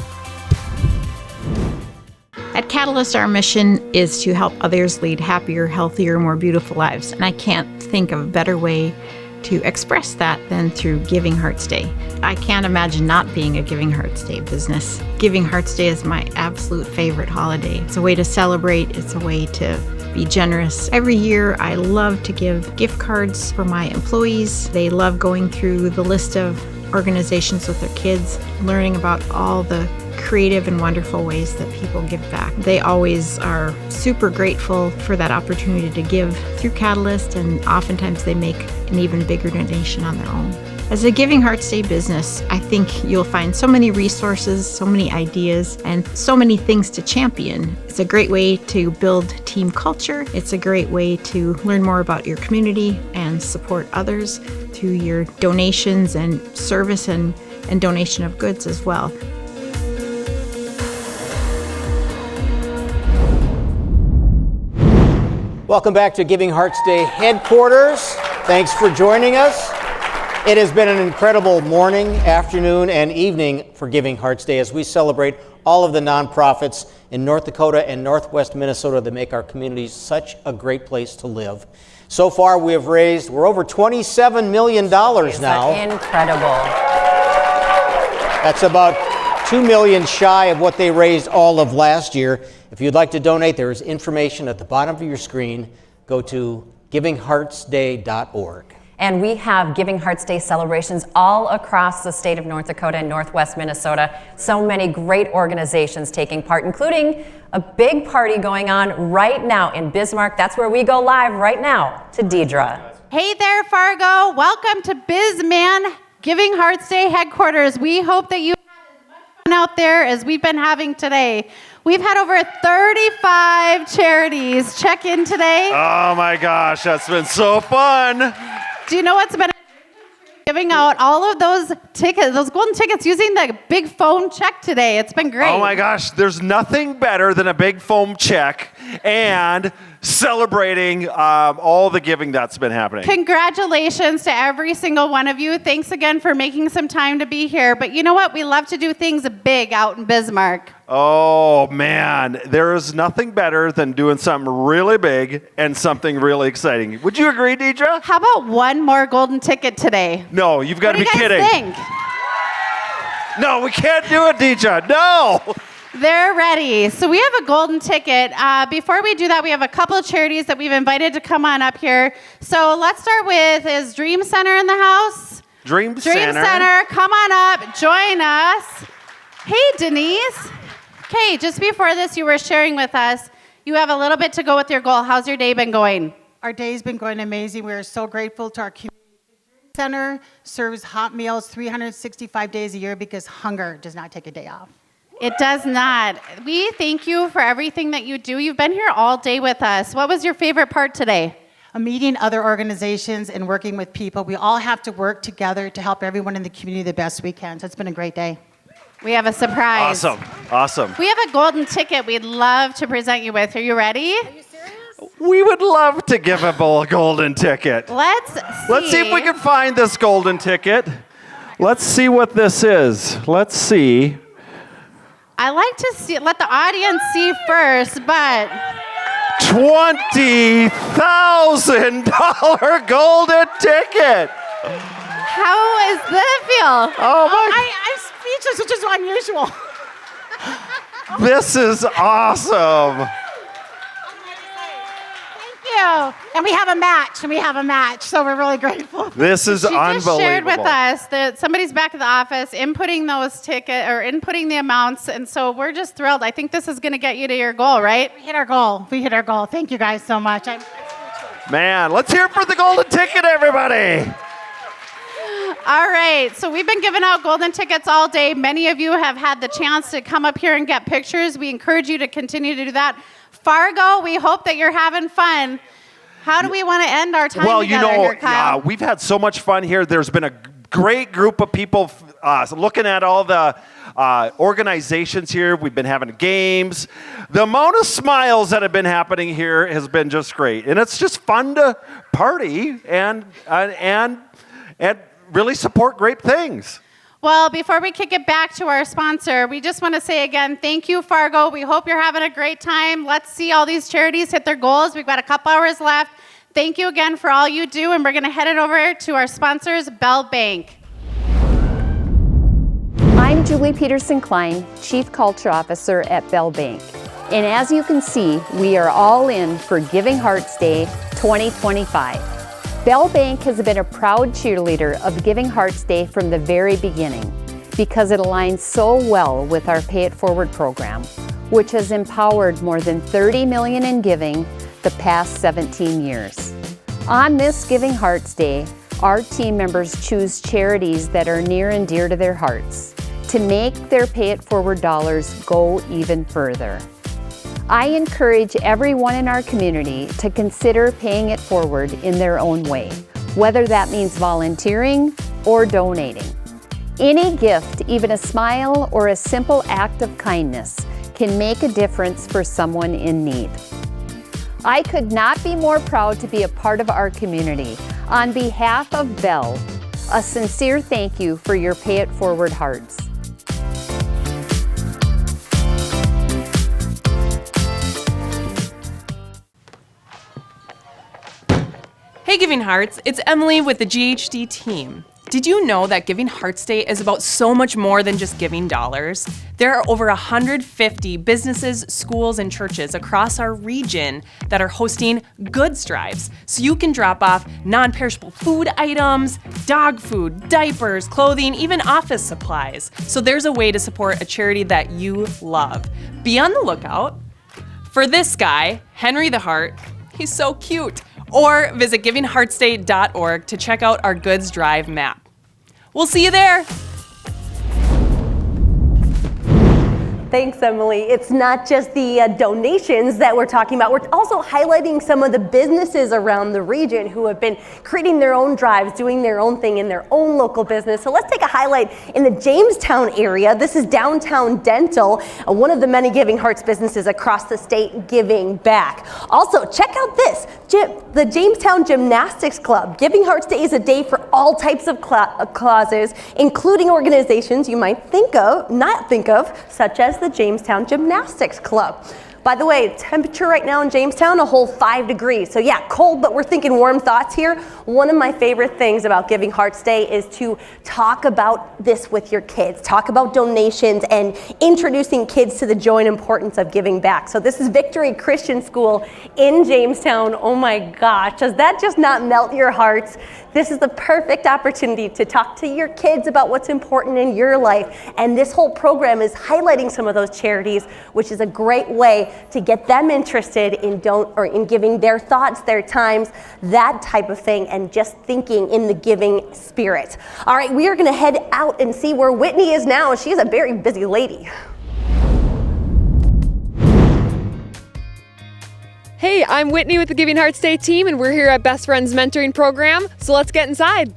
At Catalyst, our mission is to help others lead happier, healthier, more beautiful lives. And I can't think of a better way to express that than through Giving Hearts Day. I can't imagine not being a Giving Hearts Day business. Giving Hearts Day is my absolute favorite holiday. It's a way to celebrate, it's a way to be generous. Every year I love to give gift cards for my employees. They love going through the list of organizations with their kids, learning about all the creative and wonderful ways that people give back. They always are super grateful for that opportunity to give through Catalyst, and oftentimes they make an even bigger donation on their own. As a Giving Hearts Day business, I think you'll find so many resources, so many ideas, and so many things to champion. It's a great way to build team culture. It's a great way to learn more about your community and support others through your donations and service and donation of goods as well. Welcome back to Giving Hearts Day headquarters. Thanks for joining us. It has been an incredible morning, afternoon, and evening for Giving Hearts Day as we celebrate all of the nonprofits in North Dakota and Northwest Minnesota that make our communities such a great place to live. So far, we're over $27 million now. Incredible. That's about $2 million shy of what they raised all of last year. If you'd like to donate, there is information at the bottom of your screen. Go to givingheartsday.org. And we have Giving Hearts Day celebrations all across the state of North Dakota and Northwest Minnesota. So many great organizations taking part, including a big party going on right now in Bismarck. That's where we go live right now to Deidre. Hey there, Fargo. Welcome to BizMan Giving Hearts Day headquarters. We hope that you had as much fun out there as we've been having today. We've had over 35 charities check in today. Oh my gosh, that's been so fun. Do you know what's been giving out all of those tickets, those golden tickets, using the big foam check today? It's been great. Oh my gosh, there's nothing better than a big foam check and celebrating all the giving that's been happening. Congratulations to every single one of you. Thanks again for making some time to be here. But you know what? We love to do things big out in Bismarck. Oh man, there is nothing better than doing something really big and something really exciting. Would you agree, Deidre? How about one more golden ticket today? No, you've got to be kidding. What do you guys think? No, we can't do it, Deidre. No. They're ready. So we have a golden ticket. Before we do that, we have a couple of charities that we've invited to come on up here. So let's start with, is Dream Center in the house? Dream Center, come on up, join us. Hey, Denise. Okay, just before this, you were sharing with us, you have a little bit to go with your goal. How's your day been going? Our day's been going amazing. We are so grateful to our community. The center serves hot meals 365 days a year because hunger does not take a day off. It does not. We thank you for everything that you do. You've been here all day with us. What was your favorite part today? Meeting other organizations and working with people. We all have to work together to help everyone in the community the best we can. So it's been a great day. We have a surprise. Awesome. We have a golden ticket we'd love to present you with. Are you ready? Are you serious? We would love to give a golden ticket. Let's see if we can find this golden ticket. Let's see what this is. Let's see. I like to let the audience see first, but $20,000 golden ticket. How does that feel? Oh my! I'm speechless, which is unusual. This is awesome. And we have a match, so we're really grateful. This is unbelievable. She just shared with us that somebody's back at the office inputting those tickets or inputting the amounts, and so we're just thrilled. I think this is going to get you to your goal, right? We hit our goal. Thank you guys so much. Man, let's hear it for the golden ticket, everybody. All right, so we've been giving out golden tickets all day. Many of you have had the chance to come up here and get pictures. We encourage you to continue to do that. Fargo, we hope that you're having fun. How do we want to end our time together here, Kyle? We've had so much fun here. There's been a great group of people looking at all the organizations here. We've been having games. The amount of smiles that have been happening here has been just great. And it's just fun to party and really support great things. Well, before we kick it back to our sponsor, we just want to say again, thank you, Fargo. We hope you're having a great time. Let's see all these charities hit their goals. We've got a couple hours left. Thank you again for all you do, and we're going to head it over to our sponsors, Bell Bank. I'm Julie Peterson-Klein, Chief Culture Officer at Bell Bank. And as you can see, we are all in for Giving Hearts Day 2025. Bell Bank has been a proud cheerleader of Giving Hearts Day from the very beginning because it aligns so well with our Pay It Forward program, which has empowered more than $30 million in giving the past 17 years. On this Giving Hearts Day, our team members choose charities that are near and dear to their hearts to make their Pay It Forward dollars go even further. I encourage everyone in our community to consider paying it forward in their own way, whether that means volunteering or donating. Any gift, even a smile or a simple act of kindness, can make a difference for someone in need. I could not be more proud to be a part of our community. On behalf of Bell, a sincere thank you for your Pay It Forward hearts. Hey Giving Hearts, it's Emily with the GHD team. Did you know that Giving Hearts Day is about so much more than just giving dollars? There are over 150 businesses, schools, and churches across our region that are hosting goods drives. So you can drop off non-perishable food items, dog food, diapers, clothing, even office supplies. So there's a way to support a charity that you love. Be on the lookout for this guy, Henry the Heart. He's so cute. Or visit givingheartsday.org to check out our goods drive map. We'll see you there. Thanks, Emily. It's not just the donations that we're talking about. We're also highlighting some of the businesses around the region who have been creating their own drives, doing their own thing in their own local business. So let's take a highlight in the Jamestown area. This is Downtown Dental, one of the many Giving Hearts businesses across the state giving back. Also, check out this, the Jamestown Gymnastics Club. Giving Hearts Day is a day for all types of causes, including organizations you might not think of, such as the Jamestown Gymnastics Club. By the way, temperature right now in Jamestown, a whole 5 degrees. So yeah, cold, but we're thinking warm thoughts here. One of my favorite things about Giving Hearts Day is to talk about this with your kids, talk about donations and introducing kids to the joy and importance of giving back. So this is Victory Christian School in Jamestown. Oh my gosh, does that just not melt your hearts? This is the perfect opportunity to talk to your kids about what's important in your life. And this whole program is highlighting some of those charities, which is a great way to get them interested in giving their thoughts, their times, that type of thing, and just thinking in the giving spirit. All right, we are going to head out and see where Whitney is now. She's a very busy lady. Hey, I'm Whitney with the Giving Hearts Day team, and we're here at Best Friends Mentoring Program, so let's get inside.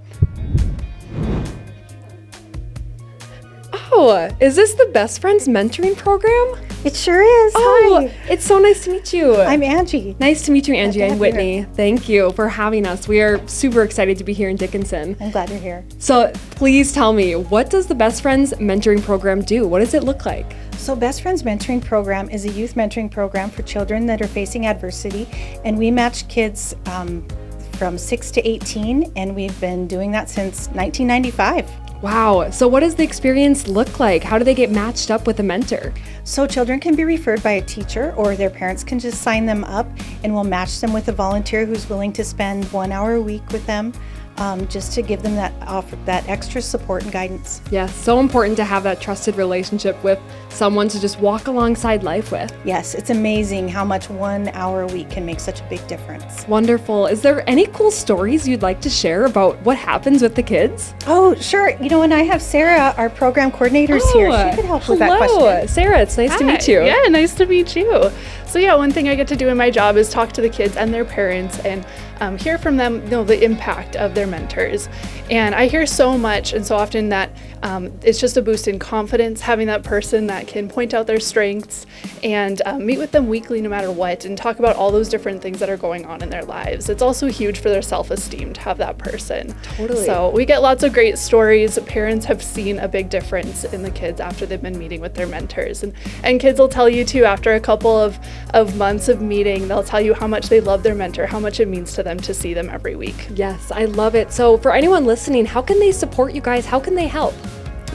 Oh, is this the Best Friends Mentoring Program? It sure is. Oh, Hi. It's so nice to meet you. I'm Angie. Nice to meet you, Angie. Glad I'm to Whitney. Thank you for having us. We are super excited to be here in Dickinson. I'm glad you're here. So please tell me, what does the Best Friends Mentoring Program do? What does it look like? So Best Friends Mentoring Program is a youth mentoring program for children that are facing adversity, and we match kids from 6 to 18, and we've been doing that since 1995. Wow. So what does the experience look like? How do they get matched up with a mentor? So children can be referred by a teacher, or their parents can just sign them up, and we'll match them with a volunteer who's willing to spend 1 hour a week with them, just to give them that extra support and guidance. Yeah, so important to have that trusted relationship with someone to just walk alongside life with. Yes, it's amazing how much 1 hour a week can make such a big difference. Wonderful. Is there any cool stories you'd like to share about what happens with the kids? Oh, sure. You know, and I have Sarah, our program coordinator, here. She could help with that question. Sarah, it's nice to meet you. Yeah, nice to meet you. So yeah, one thing I get to do in my job is talk to the kids and their parents and hear from them, the impact of their mentors. And I hear so much and so often that it's just a boost in confidence, having that person that can point out their strengths and meet with them weekly no matter what and talk about all those different things that are going on in their lives. It's also huge for their self-esteem to have that person. Totally. So we get lots of great stories. Parents have seen a big difference in the kids after they've been meeting with their mentors. And kids will tell you too, after a couple of months of meeting, they'll tell you how much they love their mentor, how much it means to them to see them every week. Yes, I love it. So for anyone listening, how can they support you guys? How can they help?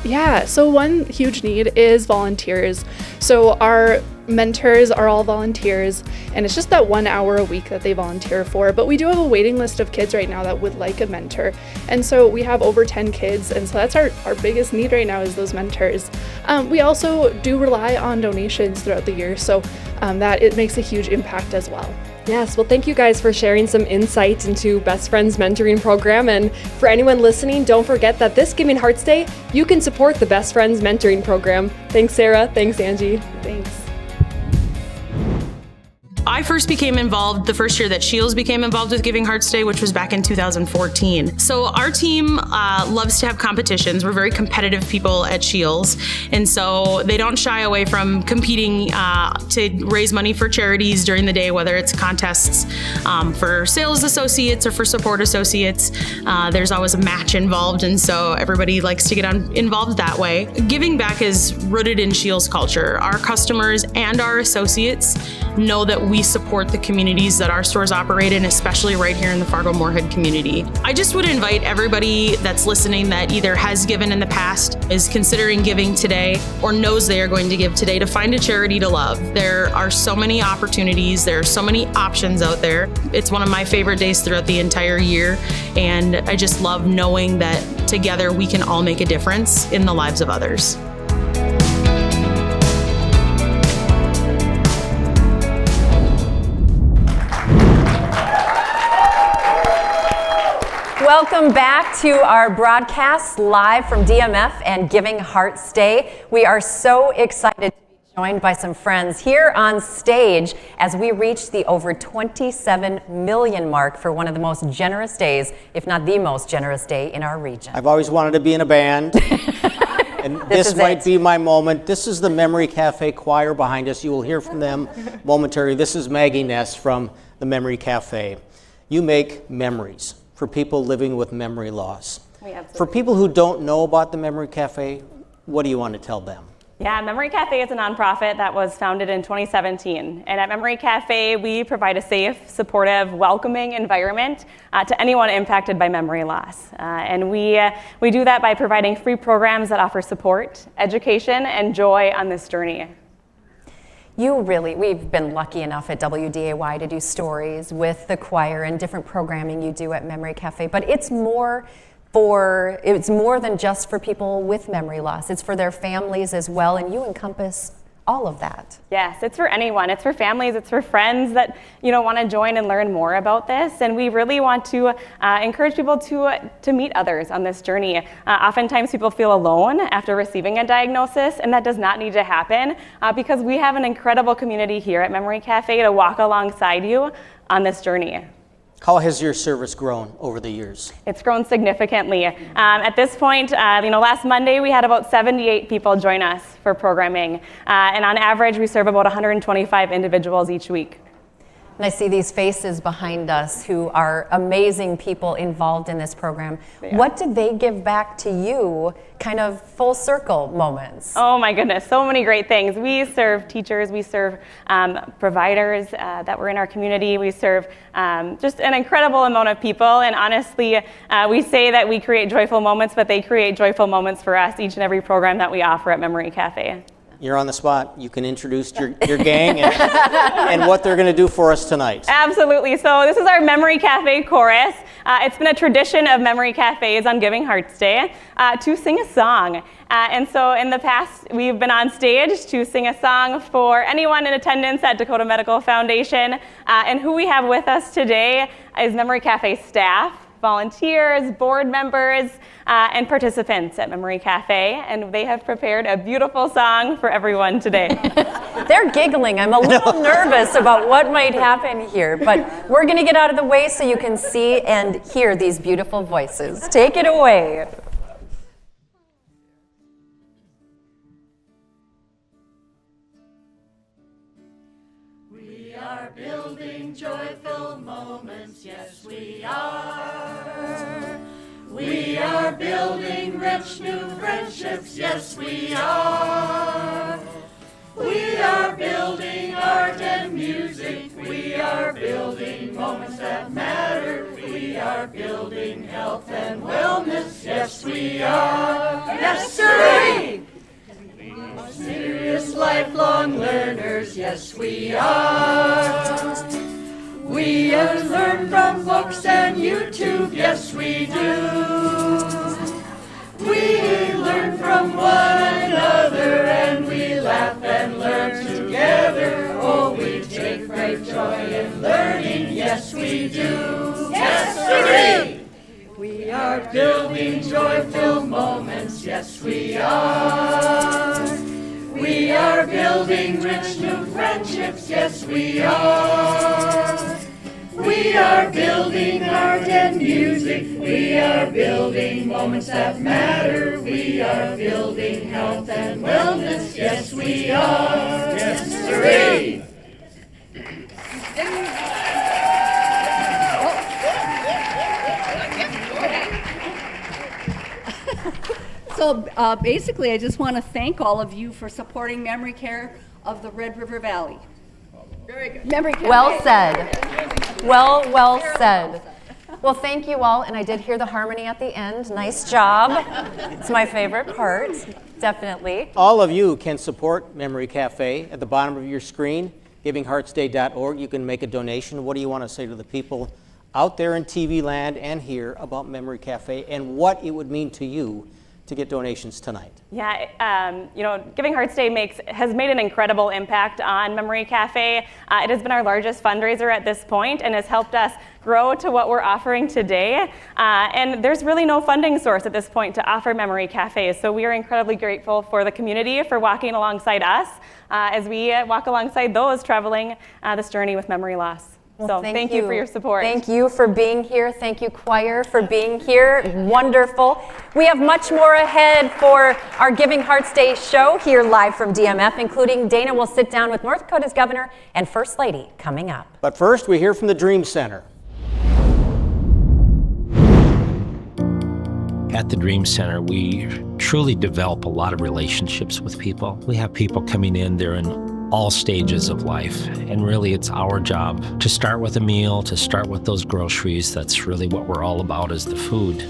Yeah, so one huge need is volunteers. So our mentors are all volunteers, and it's just that 1 hour a week that they volunteer for. But we do have a waiting list of kids right now that would like a mentor. And so we have over 10 kids, and so that's our biggest need right now is those mentors. We also do rely on donations throughout the year, so that it makes a huge impact as well. Yes, well, thank you guys for sharing some insight into Best Friends Mentoring Program. And for anyone listening, don't forget that this Giving Hearts Day, you can support the Best Friends Mentoring Program. Thanks, Sarah. Thanks, Angie. Thanks. I first became involved the first year that Shields became involved with Giving Hearts Day, which was back in 2014. So our team loves to have competitions. We're very competitive people at Shields, and so they don't shy away from competing to raise money for charities during the day, whether it's contests for sales associates or for support associates. There's always a match involved, and so everybody likes to get involved that way. Giving back is rooted in Shields culture. Our customers and our associates know that we support the communities that our stores operate in, especially right here in the Fargo-Moorhead community. I just would invite everybody that's listening that either has given in the past, is considering giving today, or knows they are going to give today to find a charity to love. There are so many opportunities, there are so many options out there. It's one of my favorite days throughout the entire year, and I just love knowing that together we can all make a difference in the lives of others. Welcome back to our broadcast live from DMF and Giving Hearts Day. We are so excited to be joined by some friends here on stage as we reach the over 27 million mark for one of the most generous days, if not the most generous day in our region. I've always wanted to be in a band. And this might be my moment. This is the Memory Cafe choir behind us. You will hear from them momentarily. This is Maggie Ness from the Memory Cafe. You make memories for people living with memory loss. For people who don't know about the Memory Cafe, what do you want to tell them? Yeah, Memory Cafe is a nonprofit that was founded in 2017. And at Memory Cafe, we provide a safe, supportive, welcoming environment to anyone impacted by memory loss. And we do that by providing free programs that offer support, education, and joy on this journey. We've been lucky enough at WDAY to do stories with the choir and different programming you do at Memory Cafe, but it's more than just for people with memory loss. It's for their families as well, and you encompass all of that. Yes, it's for anyone. It's for families, it's for friends that want to join and learn more about this. And we really want to encourage people to meet others on this journey. Oftentimes people feel alone after receiving a diagnosis, and that does not need to happen because we have an incredible community here at Memory Cafe to walk alongside you on this journey. How has your service grown over the years? It's grown significantly. At this point, last Monday we had about 78 people join us for programming. And on average, we serve about 125 individuals each week. And I see these faces behind us who are amazing people involved in this program. What did they give back to you, kind of full circle moments? Oh my goodness, so many great things. We serve teachers, we serve providers that were in our community, we serve just an incredible amount of people, and honestly, we say that we create joyful moments, but they create joyful moments for us each and every program that we offer at Memory Cafe. You're on the spot. You can introduce your gang and what they're going to do for us tonight. Absolutely. So this is our Memory Cafe chorus. It's been a tradition of Memory Cafes on Giving Hearts Day to sing a song. And so in the past, we've been on stage to sing a song for anyone in attendance at Dakota Medical Foundation. And who we have with us today is Memory Cafe staff volunteers, board members, and participants at Memory Cafe, and they have prepared a beautiful song for everyone today. They're giggling. I'm a little nervous about what might happen here, but we're going to get out of the way so you can see and hear these beautiful voices. Take it away. We are building joyful moments, yes we are. We are building rich new friendships, yes we are. We are building art and music, we are building moments that matter. We are building health and wellness, yes we are. Yes sirree! Serious lifelong learners, yes we are. We learn from books and YouTube, yes we do. We learn from one another and we laugh and learn together. Oh, we take great joy in learning, yes we do. Yes sirree! We are building joyful moments, yes we are. We are building rich new friendships, yes we are. We are building art and music, we are building moments that matter. We are building health and wellness, yes we are. Yes sirree! So basically, I just want to thank all of you for supporting memory care of the Red River Valley. Very good. Memory care. Well said. Well said. Well, thank you all, and I did hear the harmony at the end. Nice job. It's my favorite part, definitely. All of you can support Memory Cafe at the bottom of your screen, givingheartsday.org. You can make a donation. What do you want to say to the people out there in TV land and here about Memory Cafe and what it would mean to you to get donations tonight? Yeah, Giving Hearts Day has made an incredible impact on Memory Cafe. It has been our largest fundraiser at this point and has helped us grow to what we're offering today. And there's really no funding source at this point to offer Memory Cafe. So we are incredibly grateful for the community for walking alongside us as we walk alongside those traveling this journey with memory loss. Well, so thank you for your support. Thank you for being here. Thank you, choir, for being here. Wonderful. We have much more ahead for our Giving Hearts Day show here live from DMF, including Dana will sit down with North Dakota's governor and First Lady coming up. But first, we hear from the Dream Center. At the Dream Center, we truly develop a lot of relationships with people. We have people coming in, they're in all stages of life, and really it's our job to start with a meal, to start with those groceries. That's really what we're all about, is the food.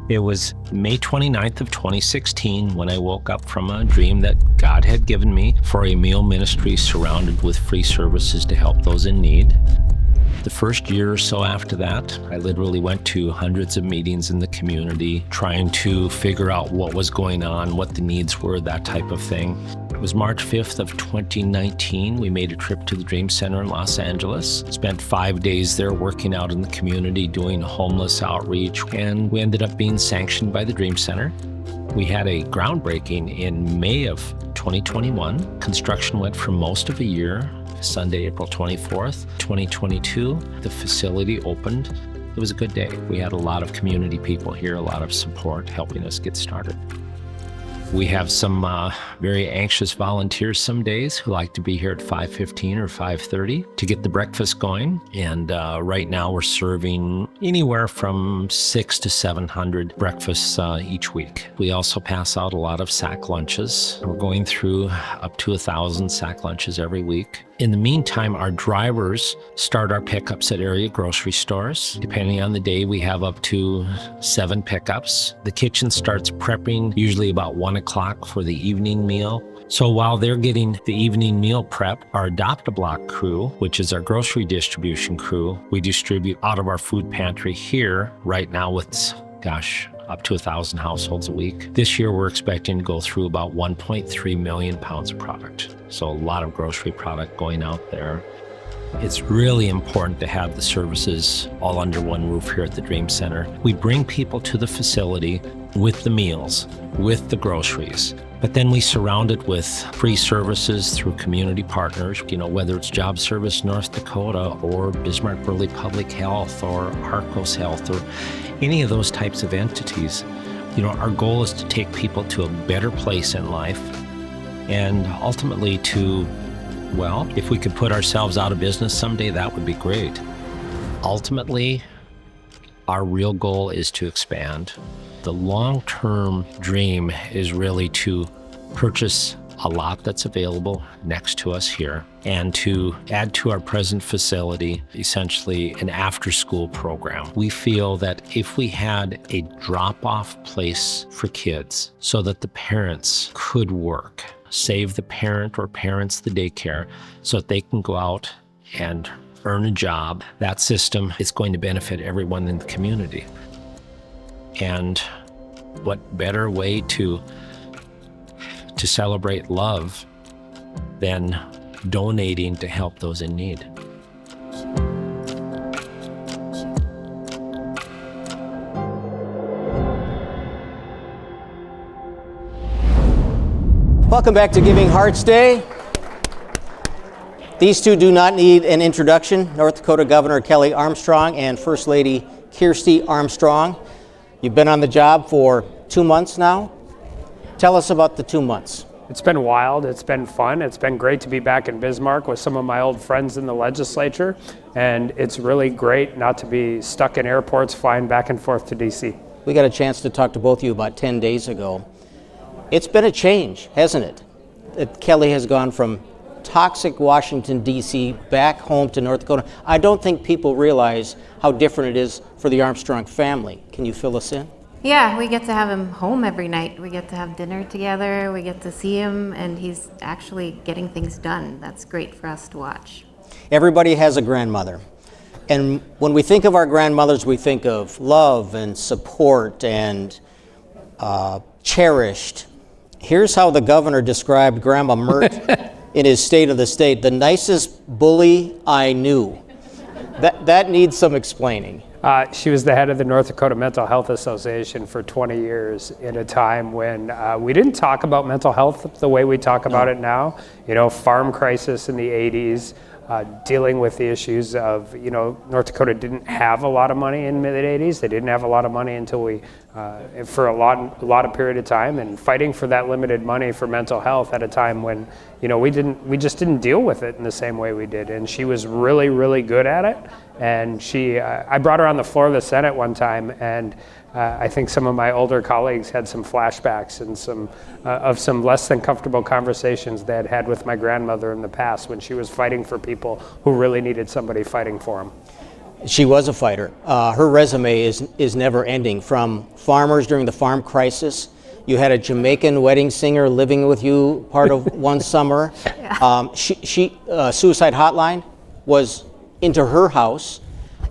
It was May 29th of 2016 when I woke up from a dream that God had given me for a meal ministry surrounded with free services to help those in need. The first year or so after that, I literally went to hundreds of meetings in the community trying to figure out what was going on, what the needs were, that type of thing. It was March 5th of 2019. We made a trip to the Dream Center in Los Angeles, spent 5 days there working out in the community, doing homeless outreach, and we ended up being sanctioned by the Dream Center. We had a groundbreaking in May of 2021. Construction went for most of a year. Sunday, April 24th, 2022, the facility opened. It was a good day. We had a lot of community people here, a lot of support helping us get started. We have some very anxious volunteers some days who like to be here at 5:15 or 5:30 to get the breakfast going. And right now we're serving anywhere from 600 to 700 breakfasts each week. We also pass out a lot of sack lunches. We're going through up to 1,000 sack lunches every week. In the meantime, our drivers start our pickups at area grocery stores. Depending on the day, we have up to 7 pickups. The kitchen starts prepping usually about 1 o'clock for the evening meal. So while they're getting the evening meal prep, our Adopt-A-Block crew, which is our grocery distribution crew, we distribute out of our food pantry here right now with, up to 1,000 households a week. This year, we're expecting to go through about 1.3 million pounds of product. So a lot of grocery product going out there. It's really important to have the services all under one roof here at the Dream Center. We bring people to the facility with the meals, with the groceries, but then we surround it with free services through community partners, whether it's Job Service North Dakota or Bismarck-Burley Public Health or Arcos Health or any of those types of entities. Our goal is to take people to a better place in life and ultimately to, if we could put ourselves out of business someday, that would be great. Ultimately, our real goal is to expand. The long-term dream is really to purchase a lot that's available next to us here and to add to our present facility, essentially an after-school program. We feel that if we had a drop-off place for kids so that the parents could work, save the parent or parents the daycare so that they can go out and earn a job, that system is going to benefit everyone in the community. And what better way to celebrate love than donating to help those in need? Welcome back to Giving Hearts Day. These two do not need an introduction. North Dakota Governor Kelly Armstrong and First Lady Kerstin Armstrong. You've been on the job for 2 months now. Tell us about the 2 months. It's been wild. It's been fun. It's been great to be back in Bismarck with some of my old friends in the legislature. And it's really great not to be stuck in airports flying back and forth to D.C. We got a chance to talk to both of you about 10 days ago. It's been a change, hasn't it? Kelly has gone from toxic Washington, D.C. back home to North Dakota. I don't think people realize how different it is for the Armstrong family. Can you fill us in? Yeah, we get to have him home every night. We get to have dinner together. We get to see him, and he's actually getting things done. That's great for us to watch. Everybody has a grandmother. And when we think of our grandmothers, we think of love and support and cherished. Here's how the governor described Grandma Mert in his State of the State: the nicest bully I knew. That needs some explaining. She was the head of the North Dakota Mental Health Association for 20 years in a time when we didn't talk about mental health the way we talk about it now. Farm crisis in the 80s, dealing with the issues of, North Dakota didn't have a lot of money in the mid-80s. They didn't have a lot of money until for a lot of period of time, and fighting for that limited money for mental health at a time when, we just didn't deal with it in the same way we did. And she was really, really good at it. And I brought her on the floor of the Senate one time, and I think some of my older colleagues had some flashbacks and some less than comfortable conversations they had had with my grandmother in the past when she was fighting for people who really needed somebody fighting for them. She was a fighter. Her resume is never ending. From farmers during the farm crisis, you had a Jamaican wedding singer living with you part of one summer. Suicide hotline was into her house.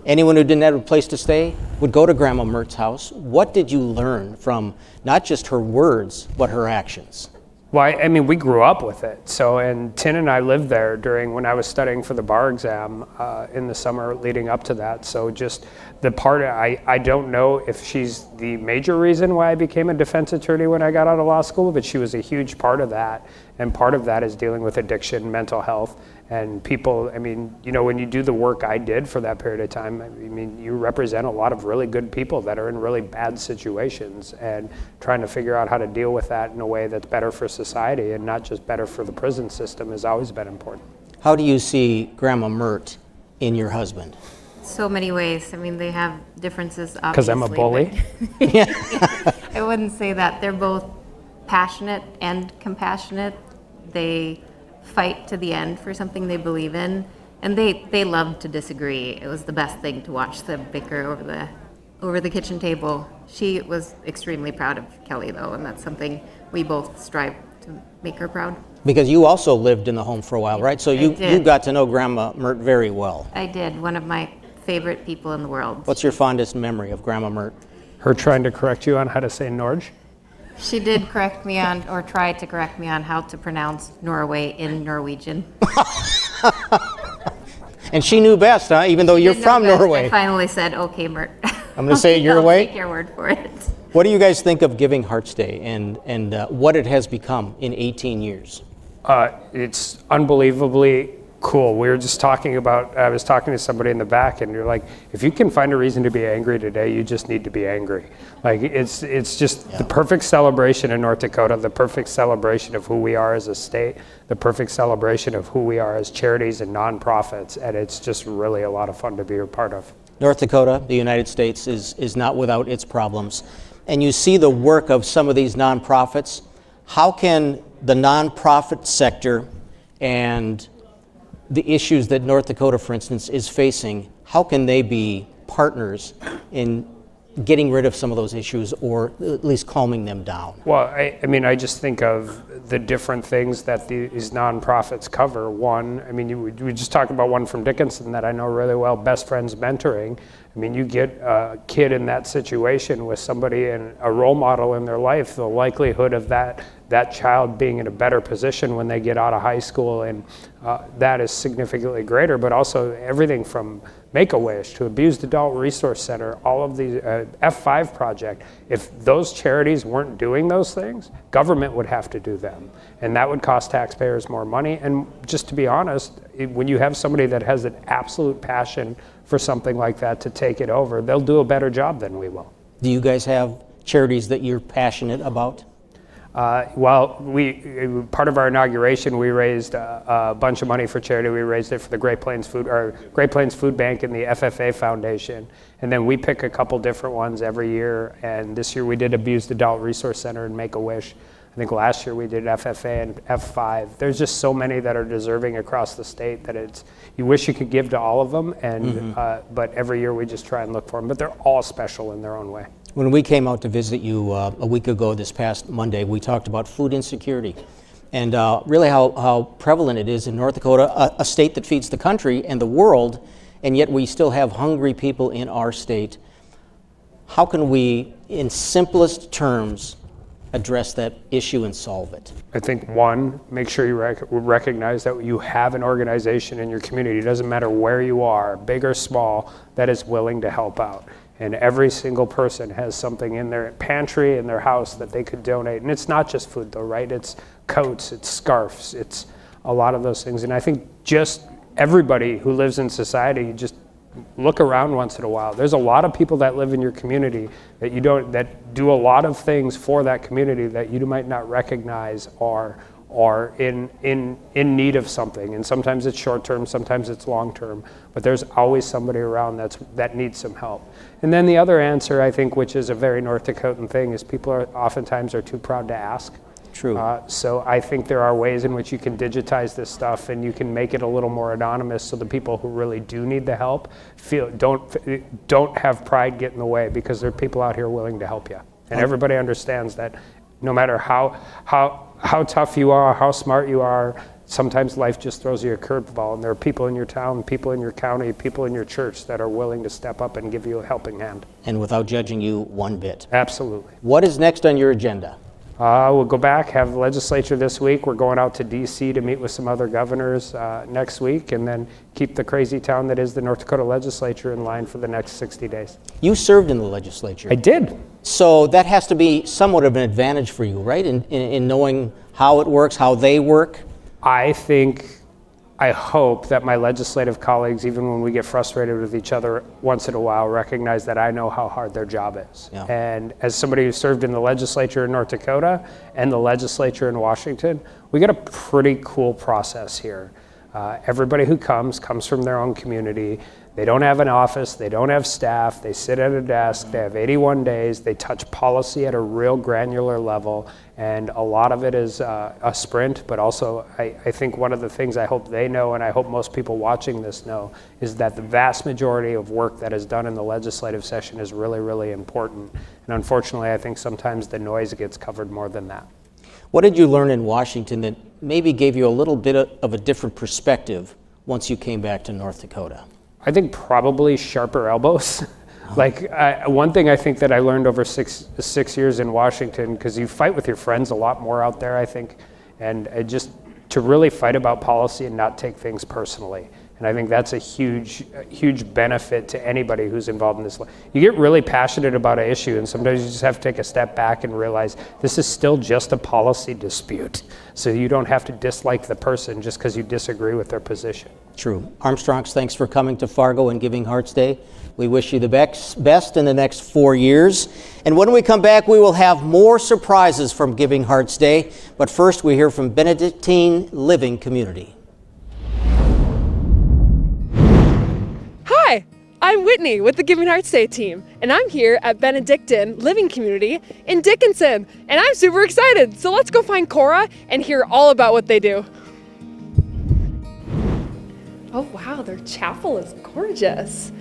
Anyone who didn't have a place to stay would go to Grandma Mert's house. What did you learn from not just her words, but her actions? Well, we grew up with it. And Tin and I lived there when I was studying for the bar exam in the summer leading up to that. So just the part, I don't know if she's the major reason why I became a defense attorney when I got out of law school, but she was a huge part of that. And part of that is dealing with addiction, mental health, and people. When you do the work I did for that period of time, you represent a lot of really good people that are in really bad situations, and trying to figure out how to deal with that in a way that's better for society and not just better for the prison system has always been important. How do you see Grandma Mert in your husband? So many ways. They have differences, obviously. Because I'm a bully? I wouldn't say that. They're both passionate and compassionate. They fight to the end for something they believe in, and they love to disagree. It was the best thing to watch them bicker over the kitchen table. She was extremely proud of Kelly, though, and that's something we both strive to make her proud. Because you also lived in the home for a while, right? So you got to know Grandma Mert very well. I did. One of my favorite people in the world. What's your fondest memory of Grandma Mert? Her trying to correct you on how to say Norge? She did correct me on, or tried to correct me on how to pronounce Norway in Norwegian. And she knew best, huh? Even though you're from Norway. I finally said, okay, Mert. I'm going to say it your I'll way. take your word for it. What do you guys think of Giving Hearts Day and what it has become in 18 years? It's unbelievably cool. We were just talking about, I was talking to somebody in the back, and you're like, if you can find a reason to be angry today, you just need to be angry. Like, it's just the perfect celebration in North Dakota, the perfect celebration of who we are as a state, the perfect celebration of who we are as charities and nonprofits, and it's just really a lot of fun to be a part of. North Dakota, the United States, is not without its problems. And you see the work of some of these nonprofits. How can the nonprofit sector and the issues that North Dakota, for instance, is facing, how can they be partners in getting rid of some of those issues or at least calming them down? Well, I mean, I just think of the different things that these nonprofits cover. One, I mean, we just talked about one from Dickinson that I know really well, Best Friends Mentoring. I mean, you get a kid in that situation with somebody and a role model in their life, the likelihood of that child being in a better position when they get out of high school, and that is significantly greater. But also everything from Make-A-Wish to Abused Adult Resource Center, all of these, F5 Project, if those charities weren't doing those things, government would have to do them. And that would cost taxpayers more money. And just to be honest, when you have somebody that has an absolute passion for something like that to take it over, they'll do a better job than we will. Do you guys have charities that you're passionate about? Well, part of our inauguration, we raised a bunch of money for charity. We raised it for the Great Plains Food Bank and the FFA Foundation. And then we pick a couple different ones every year. And this year we did Abused Adult Resource Center and Make-A-Wish. I think last year we did FFA and F5. There's just so many that are deserving across the state that you wish you could give to all of them. And but every year we just try and look for them. But they're all special in their own way. When we came out to visit you a week ago this past Monday, we talked about food insecurity and really how prevalent it is in North Dakota, a state that feeds the country and the world, and yet we still have hungry people in our state. How can we, in simplest terms, address that issue and solve it? I think one, make sure you recognize that you have an organization in your community. It doesn't matter where you are, big or small, that is willing to help out. And every single person has something in their pantry, in their house that they could donate. And it's not just food though, right? It's coats, it's scarves, it's a lot of those things. And I think just everybody who lives in society, just look around once in a while. There's a lot of people that live in your community that do a lot of things for that community that you might not recognize are in need of something. And sometimes it's short term, sometimes it's long term, but there's always somebody around that needs some help. And then the other answer, I think, which is a very North Dakotan thing, is people oftentimes are too proud to ask. True. So I think there are ways in which you can digitize this stuff and you can make it a little more anonymous so the people who really do need the help don't have pride get in the way, because there are people out here willing to help you. And everybody understands that no matter how tough you are, how smart you are, sometimes life just throws you a curveball, and there are people in your town, people in your county, people in your church that are willing to step up and give you a helping hand. And without judging you one bit. Absolutely. What is next on your agenda? We'll go back, have the legislature this week. We're going out to D.C. to meet with some other governors next week, and then keep the crazy town that is the North Dakota legislature in line for the next 60 days. You served in the legislature. I did. So that has to be somewhat of an advantage for you, right? In knowing how it works, how they work? I hope that my legislative colleagues, even when we get frustrated with each other once in a while, recognize that I know how hard their job is. Yeah. And as somebody who served in the legislature in North Dakota and the legislature in Washington, we got a pretty cool process here. Everybody who comes from their own community. They don't have an office, they don't have staff, they sit at a desk, they have 81 days, they touch policy at a real granular level, and a lot of it is a sprint, but also I think one of the things I hope they know, and I hope most people watching this know, is that the vast majority of work that is done in the legislative session is really, really important. And unfortunately, I think sometimes the noise gets covered more than that. What did you learn in Washington that maybe gave you a little bit of a different perspective once you came back to North Dakota? I think probably sharper elbows. Like one thing I think that I learned over six years in Washington, because you fight with your friends a lot more out there, I think, and just to really fight about policy and not take things personally. And I think that's a huge benefit to anybody who's involved in this. You get really passionate about an issue, and sometimes you just have to take a step back and realize this is still just a policy dispute. So you don't have to dislike the person just because you disagree with their position. True. Armstrongs, thanks for coming to Fargo and Giving Hearts Day. We wish you the best in the next 4 years. And when we come back, we will have more surprises from Giving Hearts Day. But first, we hear from Benedictine Living Community. Hi, I'm Whitney with the Giving Hearts Day team, and I'm here at Benedictine Living Community in Dickinson, and I'm super excited. So let's go find Cora and hear all about what they do. Oh wow, their chapel is gorgeous.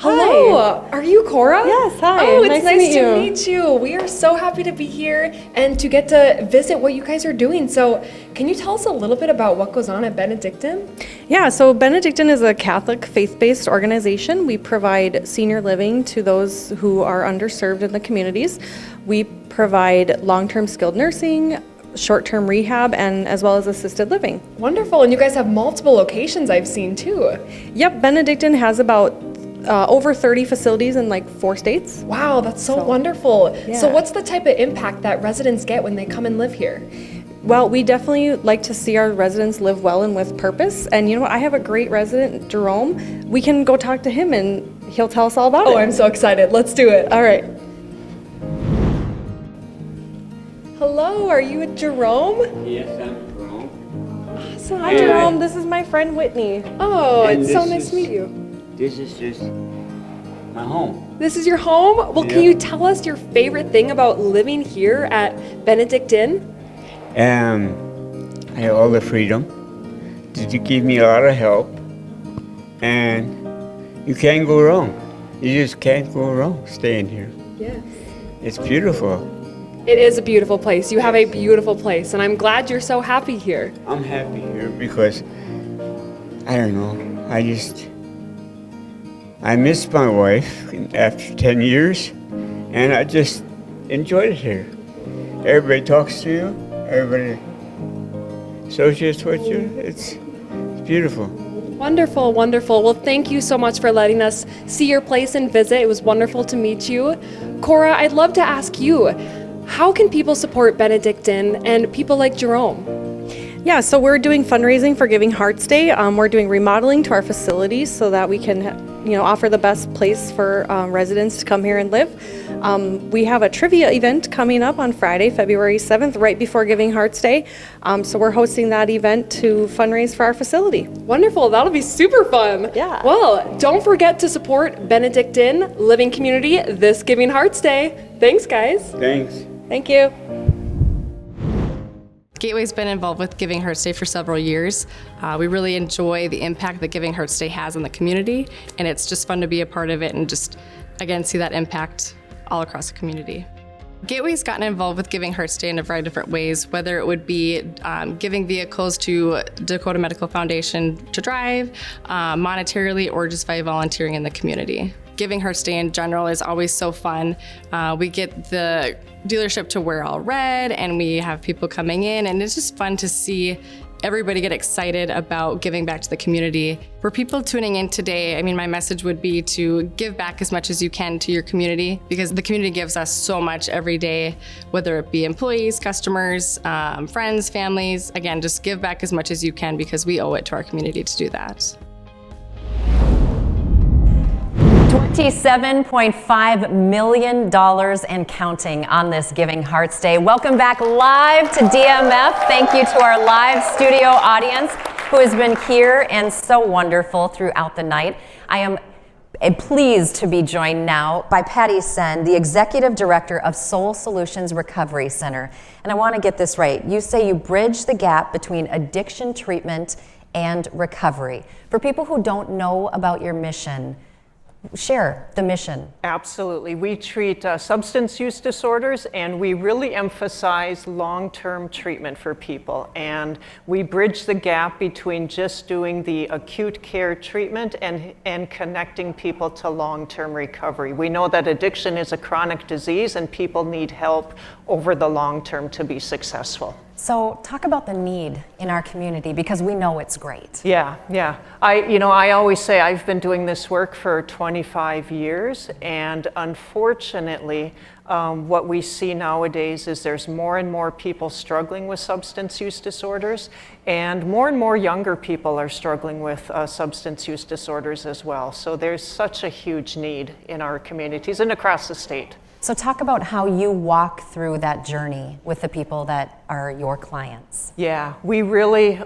Hello, are you Cora? Yes, hi. Oh, it's nice to meet meet you. We are so happy to be here and to get to visit what you guys are doing. So can you tell us a little bit about what goes on at Benedictine? Yeah, so Benedictine is a Catholic faith-based organization. We provide senior living to those who are underserved in the communities. We provide long-term skilled nursing, short-term rehab, and as well as assisted living. Wonderful, and you guys have multiple locations I've seen too. Yep, Benedictine has about over 30 facilities in like 4 states. Wow, that's so wonderful. Yeah. So what's the type of impact that residents get when they come and live here? Well, we definitely like to see our residents live well and with purpose. And you know what? I have a great resident, Jerome. We can go talk to him and he'll tell us all about it. Oh, I'm so excited. Let's do it. All right. Hello, are you Jerome? Yes, I'm Jerome. Awesome. Hi, Jerome. This is my friend Whitney. Oh, it's so nice to meet you. This is just my home. This is your home? Well, can you tell us your favorite thing about living here at Benedictine? I have all the freedom. You give me a lot of help, and you can't go wrong. You just can't go wrong staying here. Yes. It's beautiful. It is a beautiful place. You have a beautiful place, and I'm glad you're so happy here. I'm happy here because, I don't know, I missed my wife after 10 years, and I just enjoyed it here. Everybody talks to you, everybody associates with you. It's beautiful. Wonderful, wonderful. Well, thank you so much for letting us see your place and visit. It was wonderful to meet you. Cora, I'd love to ask you, how can people support Benedictine and people like Jerome? Yeah, so we're doing fundraising for Giving Hearts Day. We're doing remodeling to our facilities so that we can, offer the best place for residents to come here and live. We have a trivia event coming up on Friday, February 7th, right before Giving Hearts Day. So we're hosting that event to fundraise for our facility. Wonderful, that'll be super fun. Yeah. Well, don't forget to support Benedictine Living Community this Giving Hearts Day. Thanks, guys. Thanks. Thank you. Gateway's been involved with Giving Hearts Day for several years. We really enjoy the impact that Giving Hearts Day has on the community, and it's just fun to be a part of it and just, again, see that impact all across the community. Gateway's gotten involved with Giving Hearts Day in a variety of different ways, whether it would be giving vehicles to Dakota Medical Foundation to drive, monetarily, or just by volunteering in the community. Giving Hearts Day in general is always so fun. We get the dealership to wear all red, and we have people coming in, and it's just fun to see everybody get excited about giving back to the community. For people tuning in today, my message would be to give back as much as you can to your community, because the community gives us so much every day, whether it be employees, customers, friends, families. Again, just give back as much as you can because we owe it to our community to do that. $27.5 million and counting on this Giving Hearts Day. Welcome back live to DMF. Thank you to our live studio audience who has been here and so wonderful throughout the night. I am pleased to be joined now by Patty Sen, the Executive Director of Soul Solutions Recovery Center. And I want to get this right. You say you bridge the gap between addiction treatment and recovery. For people who don't know about your mission, share the mission. Absolutely. We treat substance use disorders, and we really emphasize long-term treatment for people. And we bridge the gap between just doing the acute care treatment and connecting people to long-term recovery. We know that addiction is a chronic disease, and people need help over the long term to be successful. So talk about the need in our community, because we know it's great. Yeah. I always say I've been doing this work for 25 years, and unfortunately, what we see nowadays is there's more and more people struggling with substance use disorders, and more younger people are struggling with substance use disorders as well. So there's such a huge need in our communities and across the state. So talk about how you walk through that journey with the people that are your clients. Yeah, we really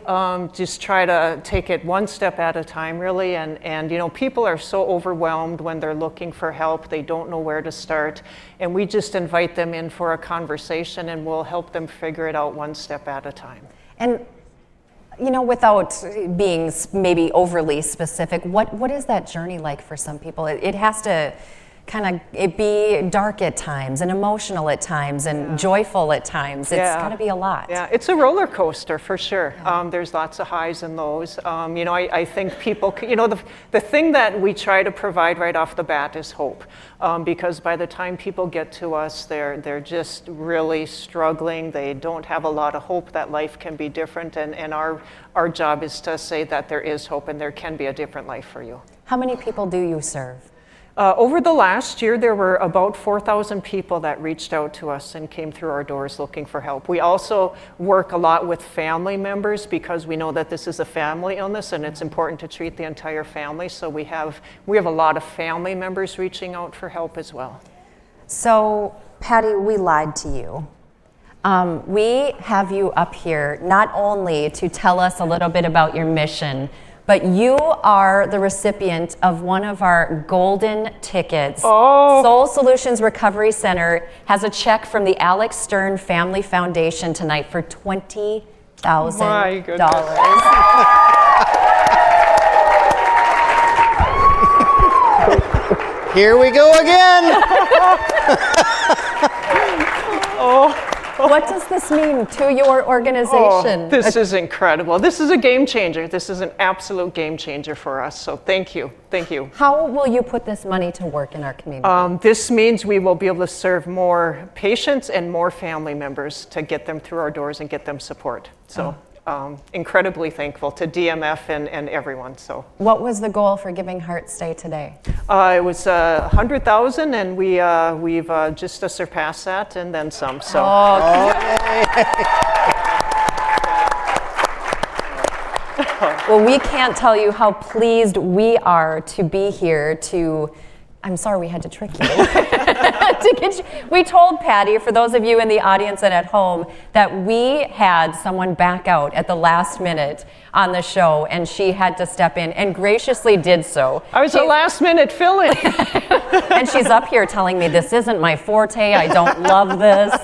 just try to take it one step at a time, really. And people are so overwhelmed when they're looking for help. They don't know where to start. And we just invite them in for a conversation, and we'll help them figure it out one step at a time. And without being maybe overly specific, what is that journey like for some people? It has to it be dark at times and emotional at times and joyful at times. It's got to be a lot. Yeah, it's a roller coaster for sure. There's lots of highs and lows. I think people, the thing that we try to provide right off the bat is hope. Because by the time people get to us, they're just really struggling. They don't have a lot of hope that life can be different. And our job is to say that there is hope and there can be a different life for you. How many people do you serve? Over the last year, there were about 4,000 people that reached out to us and came through our doors looking for help. We also work a lot with family members because we know that this is a family illness and it's important to treat the entire family. So we have a lot of family members reaching out for help as well. So, Patty, we lied to you. We have you up here not only to tell us a little bit about your mission, but you are the recipient of one of our golden tickets. Oh. Soul Solutions Recovery Center has a check from the Alex Stern Family Foundation tonight for $20,000. My goodness. Here we go again. What does this mean to your organization? This is incredible. This is a game changer. This is an absolute game changer for us. So thank you. Thank you. How will you put this money to work in our community? This means we will be able to serve more patients and more family members to get them through our doors and get them support. So incredibly thankful to DMF and everyone. So what was the goal for Giving Hearts Day today? It was 100,000, and we've just surpassed that and then some. So. Well, we can't tell you how pleased we are to be here to. I'm sorry we had to trick you. We told Patty, for those of you in the audience and at home, that we had someone back out at the last minute on the show, and she had to step in and graciously did so. I was a last minute fill-in. And she's up here telling me this isn't my forte, I don't love this.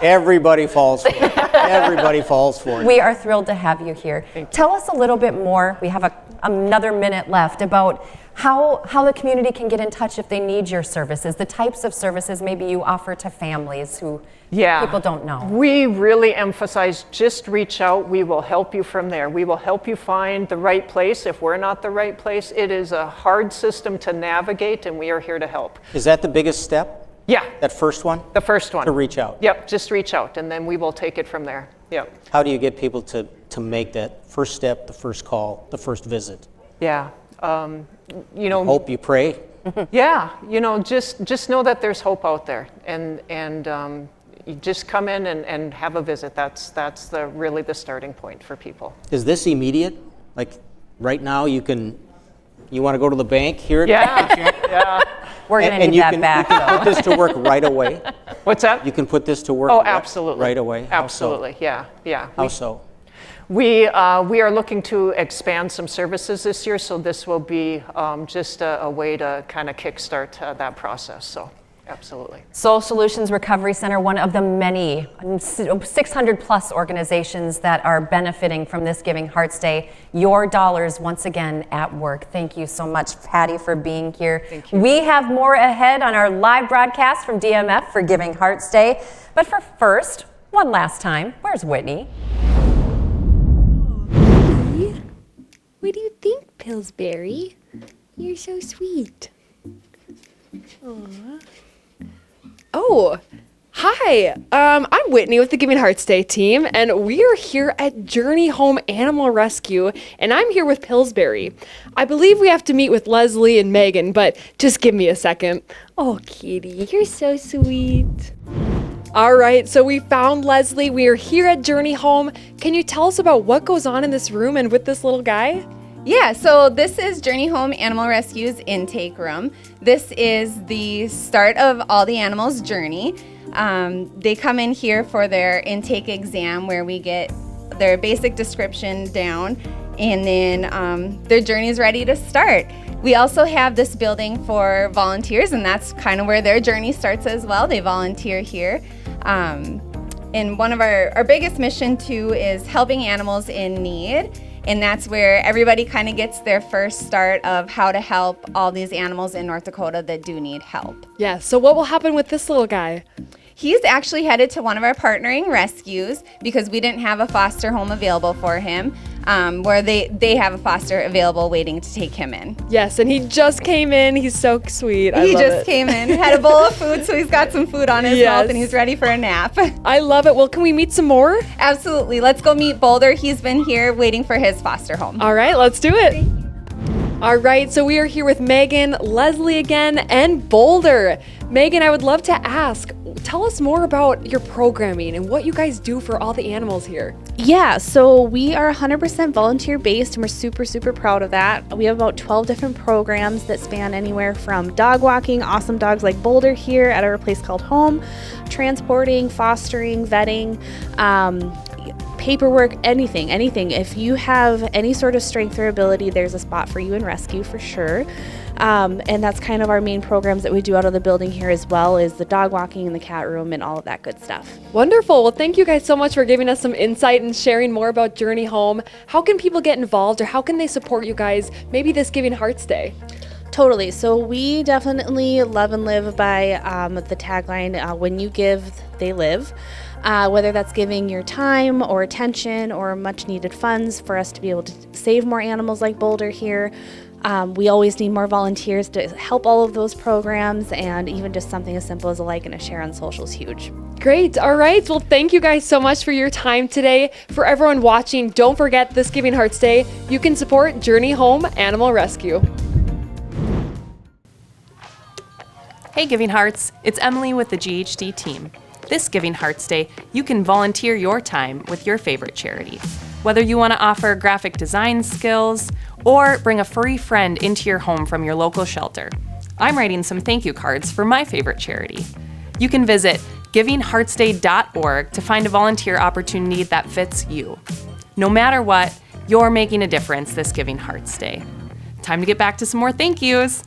Everybody falls for it. Everybody falls for it. We are thrilled to have you here. Tell us a little bit more, we have another minute left, about how the community can get in touch if they need your services, the types of services maybe you offer to families who people don't know. We really emphasize just reach out. We will help you from there. We will help you find the right place if we're not the right place. It is a hard system to navigate, and we are here to help. Is that the biggest step? Yeah. That first one? The first one. To reach out? Yep, just reach out, and then we will take it from there. Yep. How do you get people to make that first step, the first call, the first visit? Yeah. Hope, you pray. Yeah, just know that there's hope out there, and you just come in and have a visit. That's really the starting point for people. Is this immediate? Like right now, you want to go to the bank here? Yeah. We're going to need that back, though. You can put this to work right away. What's that? You can put this to work. Absolutely. Right away. Absolutely. How so? Yeah. How so? We are looking to expand some services this year, so this will be just a way to kind of kickstart that process. So Absolutely. Soul Solutions Recovery Center, one of the many 600 plus organizations that are benefiting from this Giving Hearts Day. Your dollars once again at work. Thank you so much, Patty, for being here. Thank you. We have more ahead on our live broadcast from DMF for Giving Hearts Day. But for first, one last time, where's Whitney? What do you think, Pillsbury? You're so sweet. Aww. Oh, hi. I'm Whitney with the Giving Hearts Day team, and we are here at Journey Home Animal Rescue, and I'm here with Pillsbury. I believe we have to meet with Leslie and Megan, but just give me a second. Oh, Kitty, you're so sweet. All right, so we found Leslie. We are here at Journey Home. Can you tell us about what goes on in this room and with this little guy? Yeah, so this is Journey Home Animal Rescue's intake room. This is the start of all the animals' journey. They come in here for their intake exam where we get their basic description down, and then their journey is ready to start. We also have this building for volunteers, and that's kind of where their journey starts as well. They volunteer here. And one of our biggest mission too is helping animals in need. And that's where everybody kind of gets their first start of how to help all these animals in North Dakota that do need help. Yeah, so what will happen with this little guy? He's actually headed to one of our partnering rescues because we didn't have a foster home available for him, where they have a foster available waiting to take him in. Yes, and he just came in. He's so sweet. He just came in, had a bowl of food, so he's got some food on his mouth and he's ready for a nap. I love it. Well, can we meet some more? Absolutely. Let's go meet Boulder. He's been here waiting for his foster home. All right, let's do it. All right, so we are here with Megan, Leslie again, and Boulder. Megan, I would love to ask, tell us more about your programming and what you guys do for all the animals here. Yeah, so we are 100% volunteer based and we're super, super proud of that. We have about 12 different programs that span anywhere from dog walking, awesome dogs like Boulder here at our place called Home, transporting, fostering, vetting, paperwork, anything. If you have any sort of strength or ability, there's a spot for you in rescue for sure. And that's kind of our main programs that we do out of the building here as well, is the dog walking and the cat room and all of that good stuff. Wonderful. Well, thank you guys so much for giving us some insight and sharing more about Journey Home. How can people get involved or how can they support you guys maybe this Giving Hearts Day? Totally. So we definitely love and live by the tagline, when you give, they live. Whether that's giving your time or attention or much needed funds for us to be able to save more animals like Boulder here. We always need more volunteers to help all of those programs, and even just something as simple as a like and a share on social is huge. Great. All right. Well, thank you guys so much for your time today. For everyone watching, don't forget this Giving Hearts Day, you can support Journey Home Animal Rescue. Hey Giving Hearts, it's Emily with the GHD team. This Giving Hearts Day, you can volunteer your time with your favorite charity. Whether you want to offer graphic design skills or bring a furry friend into your home from your local shelter. I'm writing some thank you cards for my favorite charity. You can visit givingheartsday.org to find a volunteer opportunity that fits you. No matter what, you're making a difference this Giving Hearts Day. Time to get back to some more thank yous.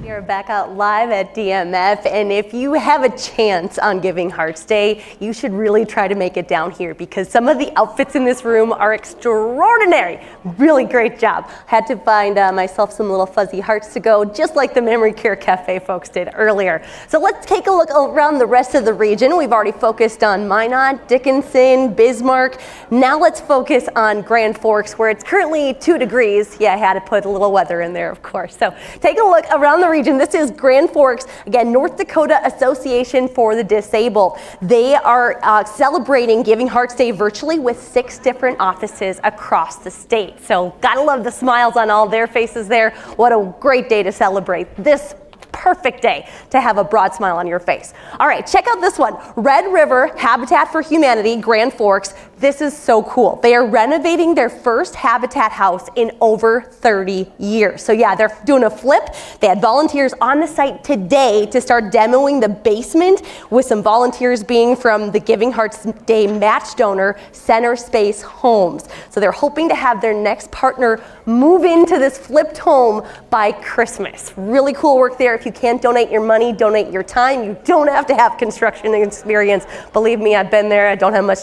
We are back out live at DMF, and if you have a chance on Giving Hearts Day, you should really try to make it down here because some of the outfits in this room are extraordinary. Really great job. Had to find myself some little fuzzy hearts to go, just like the Memory Care Cafe folks did earlier. So let's take a look around the rest of the region. We've already focused on Minot, Dickinson, Bismarck. Now let's focus on Grand Forks, where it's currently 2 degrees. Yeah, I had to put a little weather in there, of course. So take a look around the region. This is Grand Forks, again, North Dakota Association for the Disabled. They are celebrating Giving Hearts Day virtually with 6 different offices across the state. So gotta love the smiles on all their faces there. What a great day to celebrate this perfect day to have a broad smile on your face. All right, check out this one. Red River Habitat for Humanity, Grand Forks. This is so cool. They are renovating their first Habitat house in over 30 years. So yeah, they're doing a flip. They had volunteers on the site today to start demoing the basement, with some volunteers being from the Giving Hearts Day match donor, Center Space Homes. So they're hoping to have their next partner move into this flipped home by Christmas. Really cool work there. If you can't donate your money, donate your time. You don't have to have construction experience. Believe me, I've been there. I don't have much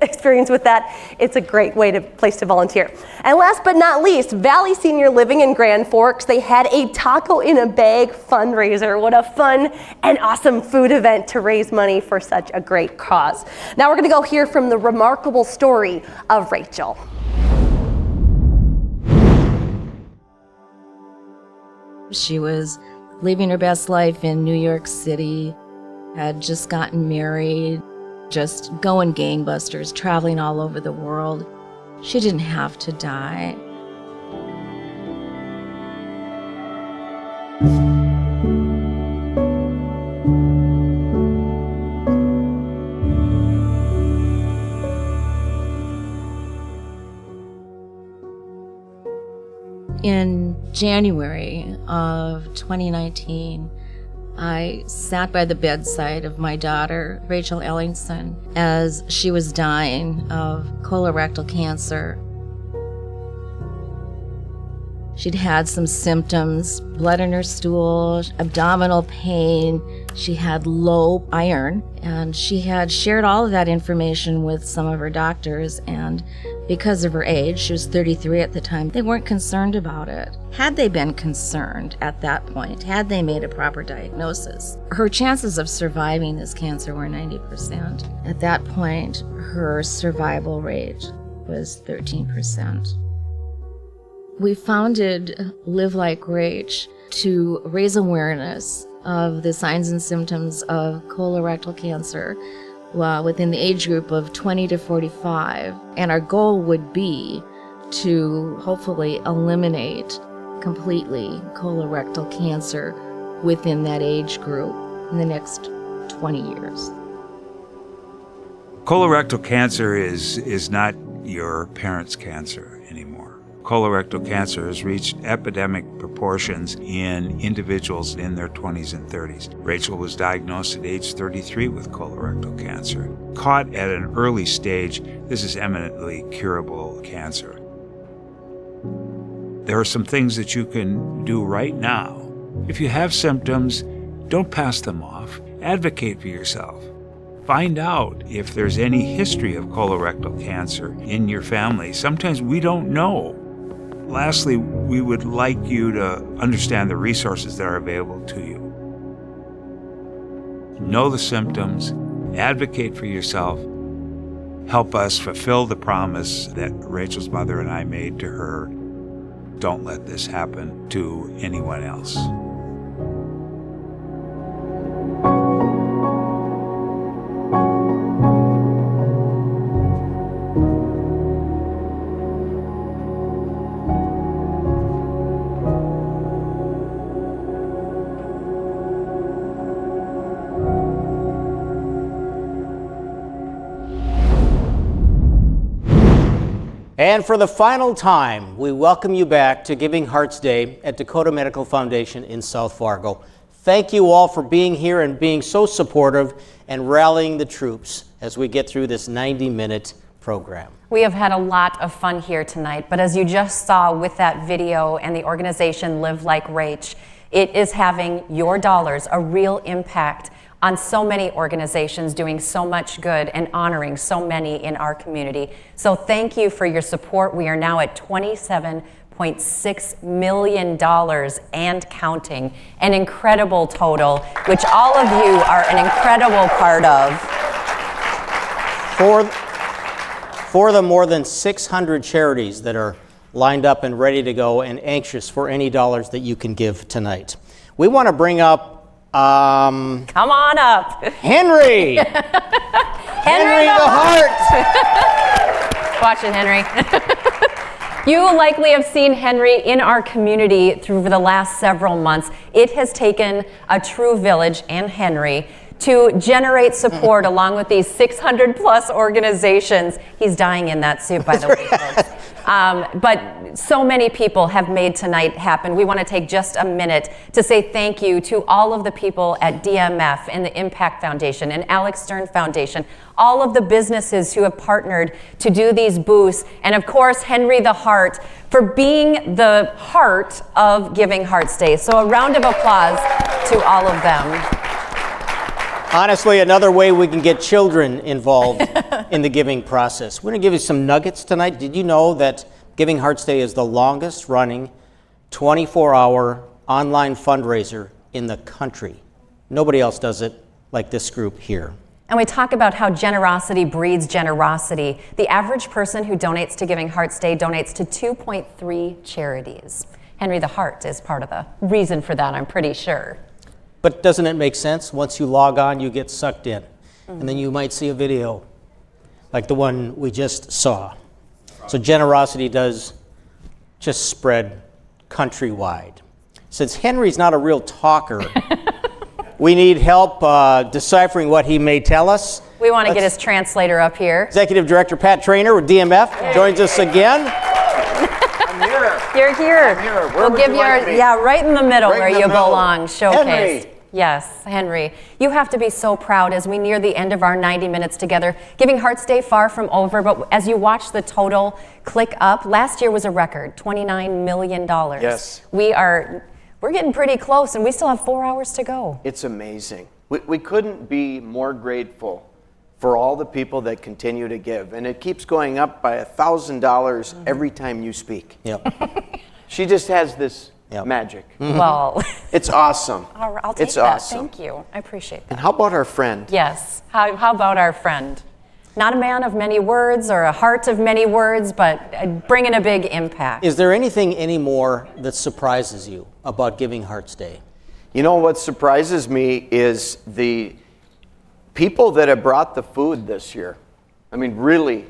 experience with that. It's a great place to volunteer. And last but not least, Valley Senior Living in Grand Forks. They had a taco in a bag fundraiser. What a fun and awesome food event to raise money for such a great cause. Now we're going to go hear from the remarkable story of Rachel. She was living her best life in New York City, had just gotten married, just going gangbusters, traveling all over the world. She didn't have to die. In January of 2019, I sat by the bedside of my daughter, Rachel Ellingson, as she was dying of colorectal cancer. She'd had some symptoms, blood in her stool, abdominal pain. She had low iron, and she had shared all of that information with some of her doctors, and because of her age, she was 33 at the time, they weren't concerned about it. Had they been concerned at that point, had they made a proper diagnosis, her chances of surviving this cancer were 90%. At that point, her survival rate was 13%. We founded Live Like Rach to raise awareness of the signs and symptoms of colorectal cancer within the age group of 20 to 45. And our goal would be to hopefully eliminate completely colorectal cancer within that age group in the next 20 years. Colorectal cancer is not your parents' cancer anymore. Colorectal cancer has reached epidemic proportions in individuals in their 20s and 30s. Rachel was diagnosed at age 33 with colorectal cancer. Caught at an early stage, this is eminently curable cancer. There are some things that you can do right now. If you have symptoms, don't pass them off. Advocate for yourself. Find out if there's any history of colorectal cancer in your family. Sometimes we don't know. Lastly, we would like you to understand the resources that are available to you. Know the symptoms, advocate for yourself, help us fulfill the promise that Rachel's mother and I made to her. Don't let this happen to anyone else. And for the final time, we welcome you back to Giving Hearts Day at Dakota Medical Foundation in South Fargo. Thank you all for being here and being so supportive and rallying the troops as we get through this 90-minute program. We have had a lot of fun here tonight, but as you just saw with that video and the organization Live Like Rach, it is having your dollars a real impact on so many organizations doing so much good and honoring so many in our community. So thank you for your support. We are now at $27.6 million and counting, an incredible total, which all of you are an incredible part of. For the more than 600 charities that are lined up and ready to go and anxious for any dollars that you can give tonight. We want to bring up come on up. Henry! Henry the Heart! Watch it, Henry. You likely have seen Henry in our community through the last several months. It has taken a true village and Henry to generate support along with these 600 plus organizations. He's dying in that suit, by the way, folks. But so many people have made tonight happen. We want to take just a minute to say thank you to all of the people at DMF and the Impact Foundation and Alex Stern Foundation, all of the businesses who have partnered to do these booths, and of course, Henry the Heart for being the heart of Giving Hearts Day. So a round of applause to all of them. Honestly, another way we can get children involved in the giving process. We're going to give you some nuggets tonight. Did you know that Giving Hearts Day is the longest running 24-hour online fundraiser in the country? Nobody else does it like this group here. And we talk about how generosity breeds generosity. The average person who donates to Giving Hearts Day donates to 2.3 charities. Henry the Heart is part of the reason for that, I'm pretty sure. But doesn't it make sense? Once you log on, you get sucked in. And then you might see a video like the one we just saw. So generosity does just spread countrywide. Since Henry's not a real talker, we need help deciphering what he may tell us. We want to get his translator up here. Executive Director Pat Trainer with DMF joins us again. You're here. We'll give you right in the middle Right where in the you middle. belong. Showcased. Henry. Yes, Henry. You have to be so proud as we near the end of our 90 minutes together. Giving Hearts Day far from over, but as you watch the total click up, last year was a record, $29 million. Yes. We're getting pretty close, and we still have 4 hours to go. It's amazing. We couldn't be more grateful for all the people that continue to give. And it keeps going up by $1,000 every time you speak. Yep. She just has this magic. Well, It's awesome. I'll take It's that. awesome. Thank you. I appreciate that. And how about our friend? Yes. How about our friend? Not a man of many words or a heart of many words, but bringing a big impact. Is there anything anymore that surprises you about Giving Hearts Day? You know what surprises me is the people that have brought the food this year. I mean, really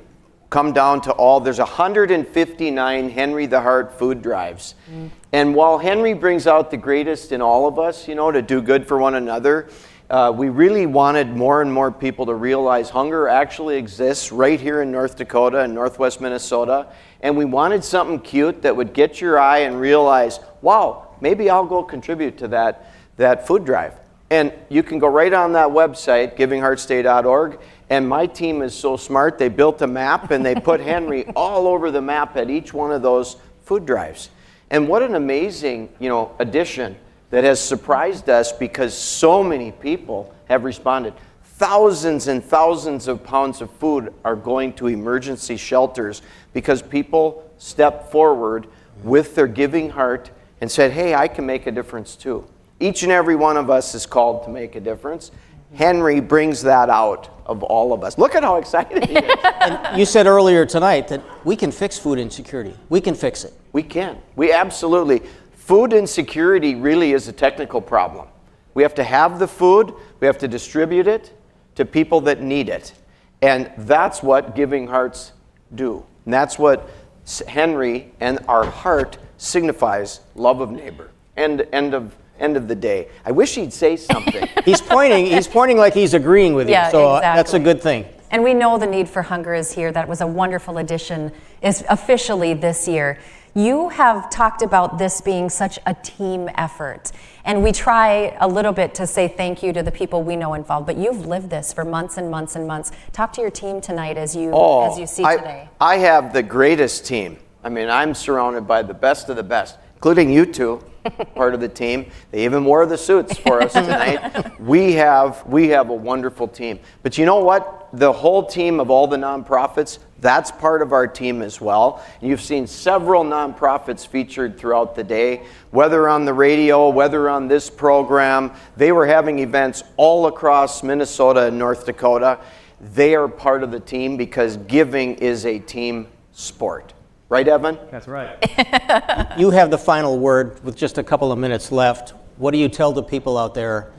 come down to there's 159 Henry the Heart food drives. And while Henry brings out the greatest in all of us, to do good for one another, we really wanted more and more people to realize hunger actually exists right here in North Dakota and Northwest Minnesota. And we wanted something cute that would get your eye and realize, wow, maybe I'll go contribute to that food drive. And you can go right on that website, givingheartsday.org, and my team is so smart, they built a map and they put Henry all over the map at each one of those food drives. And what an amazing, addition that has surprised us because so many people have responded. Thousands and thousands of pounds of food are going to emergency shelters because people stepped forward with their giving heart and said, hey, I can make a difference too. Each and every one of us is called to make a difference. Henry brings that out of all of us. Look at how excited he is. And you said earlier tonight that we can fix food insecurity. We can fix it. We can. We absolutely. Food insecurity really is a technical problem. We have to have the food. We have to distribute it to people that need it. And that's what Giving Hearts do. And that's what Henry and our heart signifies, love of neighbor. End of the day. I wish he'd say something. He's pointing like he's agreeing with you. Yeah, So exactly. that's a good thing. And we know the need for hunger is here. That was a wonderful addition, is officially this year. You have talked about this being such a team effort. And we try a little bit to say thank you to the people we know involved, but you've lived this for months and months and months. Talk to your team tonight as you see today. I have the greatest team. I mean, I'm surrounded by the best of the best, including you two, part of the team. They even wore the suits for us tonight. We have a wonderful team. But you know what? The whole team of all the nonprofits, that's part of our team as well. You've seen several nonprofits featured throughout the day, whether on the radio, whether on this program. They were having events all across Minnesota and North Dakota. They are part of the team because giving is a team sport. Right, Evan? That's right. You have the final word with just a couple of minutes left. What do you tell the people out there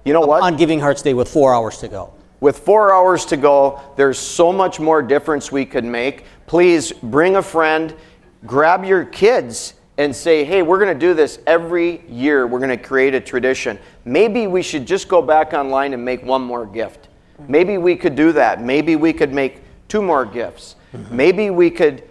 on Giving Hearts Day with 4 hours to go? With 4 hours to go, there's so much more difference we could make. Please bring a friend, grab your kids and say, hey, we're going to do this every year. We're going to create a tradition. Maybe we should just go back online and make one more gift. Maybe we could do that. Maybe we could make 2 more gifts. Maybe we could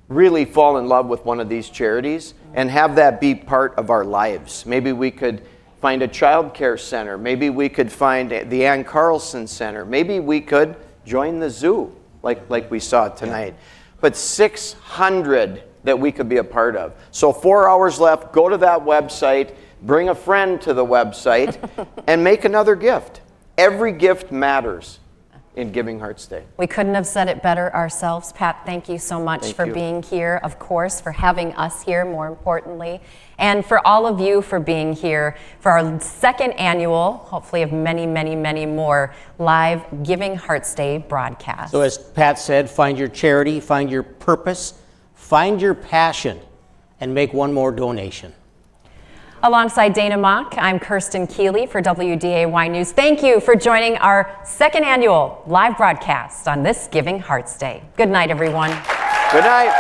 really fall in love with one of these charities and have that be part of our lives. Maybe we could find a child care center. Maybe we could find the Ann Carlson Center. Maybe we could join the zoo like we saw tonight. But 600 that we could be a part of. So 4 hours left. Go to that website, bring a friend to the website, and make another gift. Every gift matters in Giving Hearts Day. We couldn't have said it better ourselves. Pat, thank you so much for being here, of course, for having us here, more importantly, and for all of you for being here for our 2nd annual, hopefully of many, many, many more, live Giving Hearts Day broadcast. So as Pat said, find your charity, find your purpose, find your passion, and make one more donation. Alongside Dana Mogck, I'm Kerstin Kealy for WDAY News. Thank you for joining our 2nd annual live broadcast on this Giving Hearts Day. Good night, everyone. Good night.